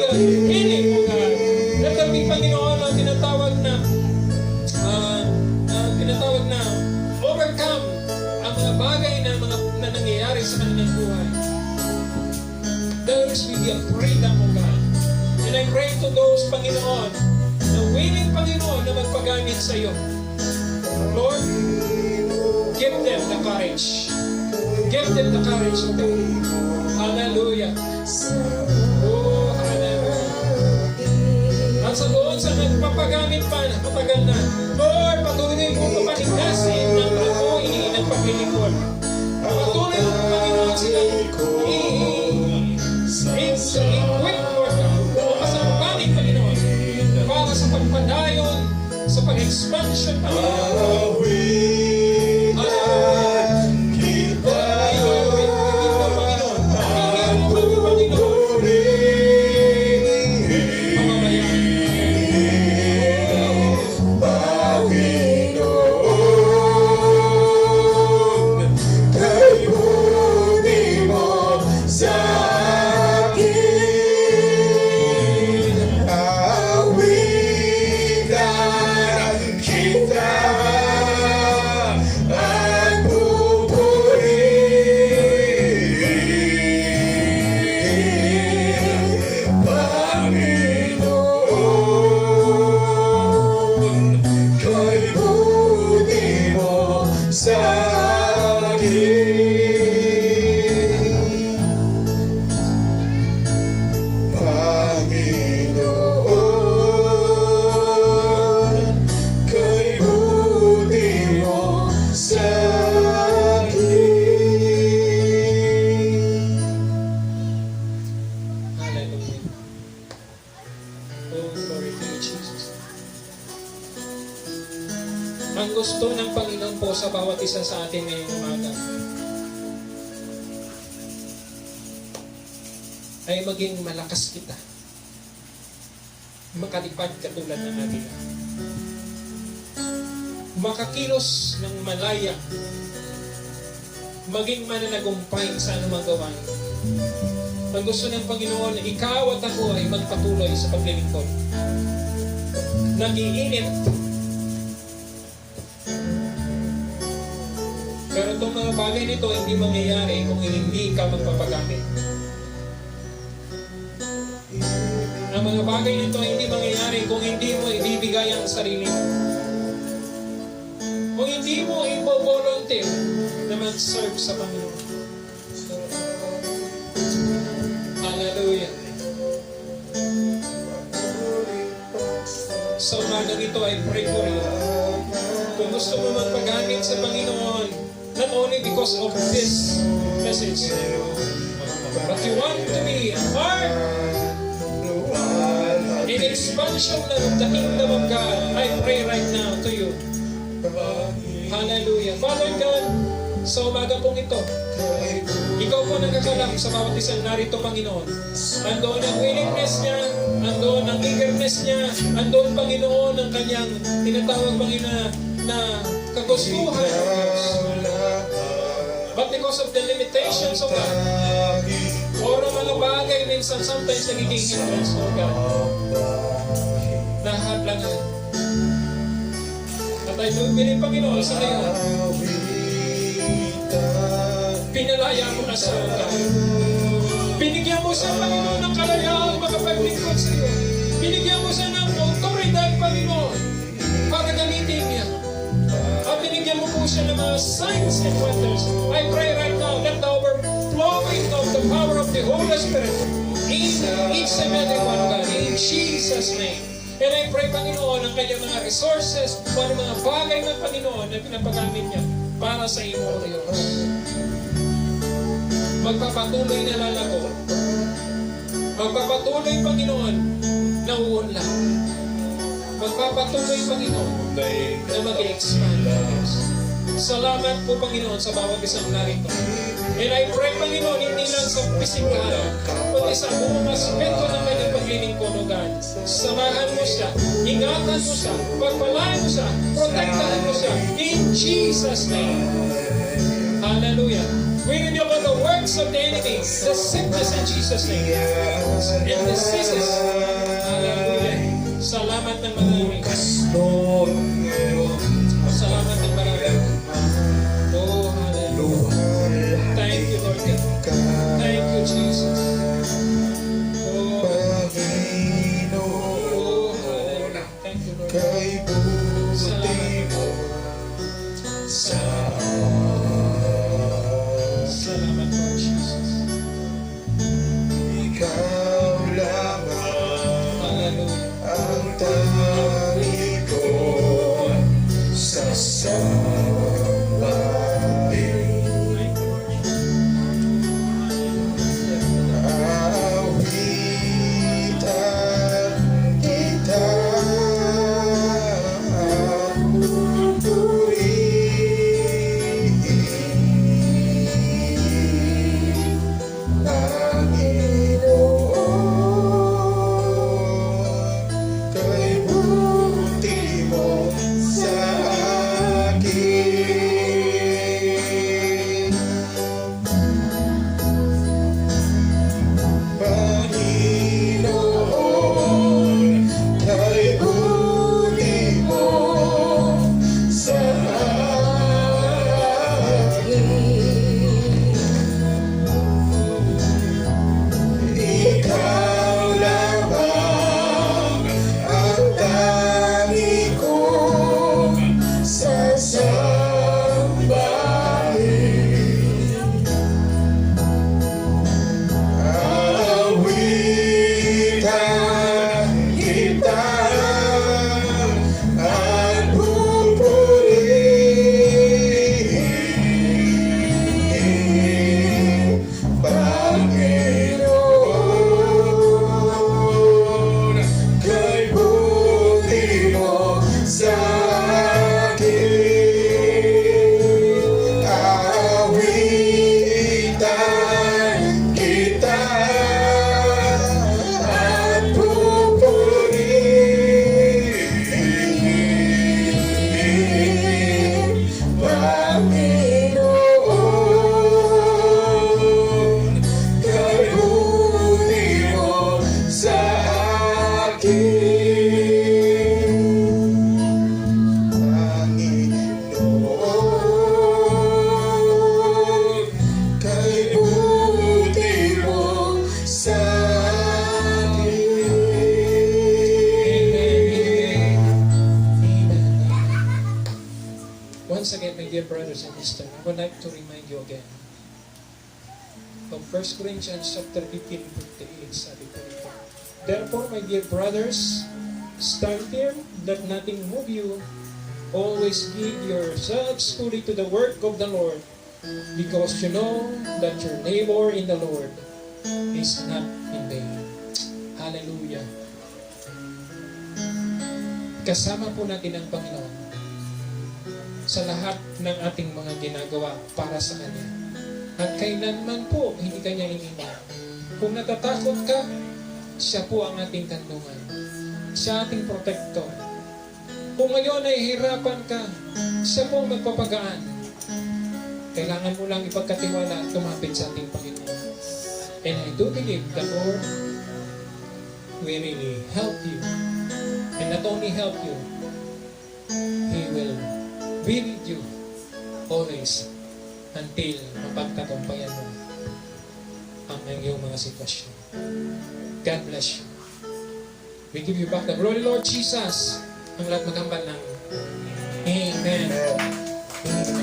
a healing, O God. Let there be, Panginoon, ang tinatawag na overcome ang mga bagay na nangyayari sa kanilang buhay. There is will be a freedom, O God. And I pray to those, Panginoon, na willing, Panginoon, na magpagamit sa iyo. Lord, give them the courage. Give them the courage, O God. Hallelujah. Oh, hallelujah. At sa doon sa nagpapagamit pa, matagal na, Lord, patuloy mo papaligtasin ng apoy ng paglilingkod. Patuloy mo, Panginoon, sila i-equip, Lord, kasampanin, Panginoon, para sa pagpadayon, sa pag-expansion, Panginoon. Ang gusto ng Panginoon po sa bawat isa sa atin ngayong umaga ay maging malakas kita, makalipad katulad ng Agila, makakilos ng malaya, maging mananagumpay sa anumang gawain. Ang gusto ng Panginoon na ikaw at ako ay magpatuloy sa paglilingkod. Nag-iinit. Pero itong mga bagay nito hindi mangyayari kung hindi ka magpapagamit. Ang mga bagay nito hindi mangyayari kung hindi mo ibibigay ang sarili mo. Kung hindi mo ipo-volunteer na mag-serve sa Panginoon. Hallelujah. Sa umagang ito ay pray for you. Kung gusto mo magpagamit sa Panginoon, not only because of this message, but you want to be a part in expansion of the kingdom of God, I pray right now to you. Hallelujah. Father God, sa umaga pong ito, ikaw po nagkakalak sa bawat isang narito, Panginoon. Andoon ang willingness niya, andoon ang eagerness niya, andoon, Panginoon, ang kanyang tinatawag, Panginoon, na kagustuhan, but because of the limitations of God, or ang mga bagay minsan sometimes nagiging hindrance, oh God, nahadlangan. At ay bumili, Panginoon, sa ngayon, pinalaya mo na sa God. Binigyan mo siya, Panginoon, ng kalayaan makapaglingkod sa iyo. Binigyan mo siya ng autoridad, Panginoon, para gamitin niya. At binigyan mo po siya ng mga signs and wonders. I pray right now, let the overflowing of the power of the Holy Spirit in each and every one, God, in Jesus' name. And I pray, Panginoon, ang kanyang mga resources, para mga bagay ng Panginoon na pinapagamit niya para sa imo, Diyos. Magpapatuloy na lalago. Magpapatuloy, Panginoon, na uunlad. Magpapatuloy, Panginoon, na mag-expand. Salamat po, Panginoon, sa bawat isang narito. And I pray, Panginoon, hindi lang sa pisikal, kundi sa buong aspeto ng kanyang paglilingkod, O God. Samahan mo siya, ingatan mo siya, pagpalain mo siya, protektahan mo siya, in Jesus' name. Hallelujah. We renew all the works plans of the enemy. The sickness in Jesus' name. And diseases. Hallelujah. Salamat ng marami. Salamat ng marami. Oh, hallelujah. Thank you, Lord God. Thank you, Jesus. Oh, hallelujah. Thank you, Lord God. Salamat, Lord Jesus. Hallelujah. Once again, my dear brothers and sisters, I would like to remind you again from 1 Corinthians chapter 15, 58, sabi ko dito. Therefore, my dear brothers, stand firm, let nothing move you. Always give yourselves fully to the work of the Lord, because you know that your labor in the Lord is not in vain. Hallelujah. Kasama po natin ang Panginoon sa lahat ng ating mga ginagawa para sa Kanya. At kailanman po, hindi Kanya iniwan. Kung natatakot ka, siya po ang ating kandungan. Siya ating protector. Kung ngayon ay hirapan ka, siya po ang magpapagaan. Kailangan mo lang ipagkatiwala at tumapit sa ating Panginoon. And I do believe the Lord will really help you. And not only help you, He will be with you always until mapagtatampayan mo ang iyong mga sitwasyon. God bless you. We give you back the glory, Lord Jesus. Ang lahat magambal ng Amen. Amen.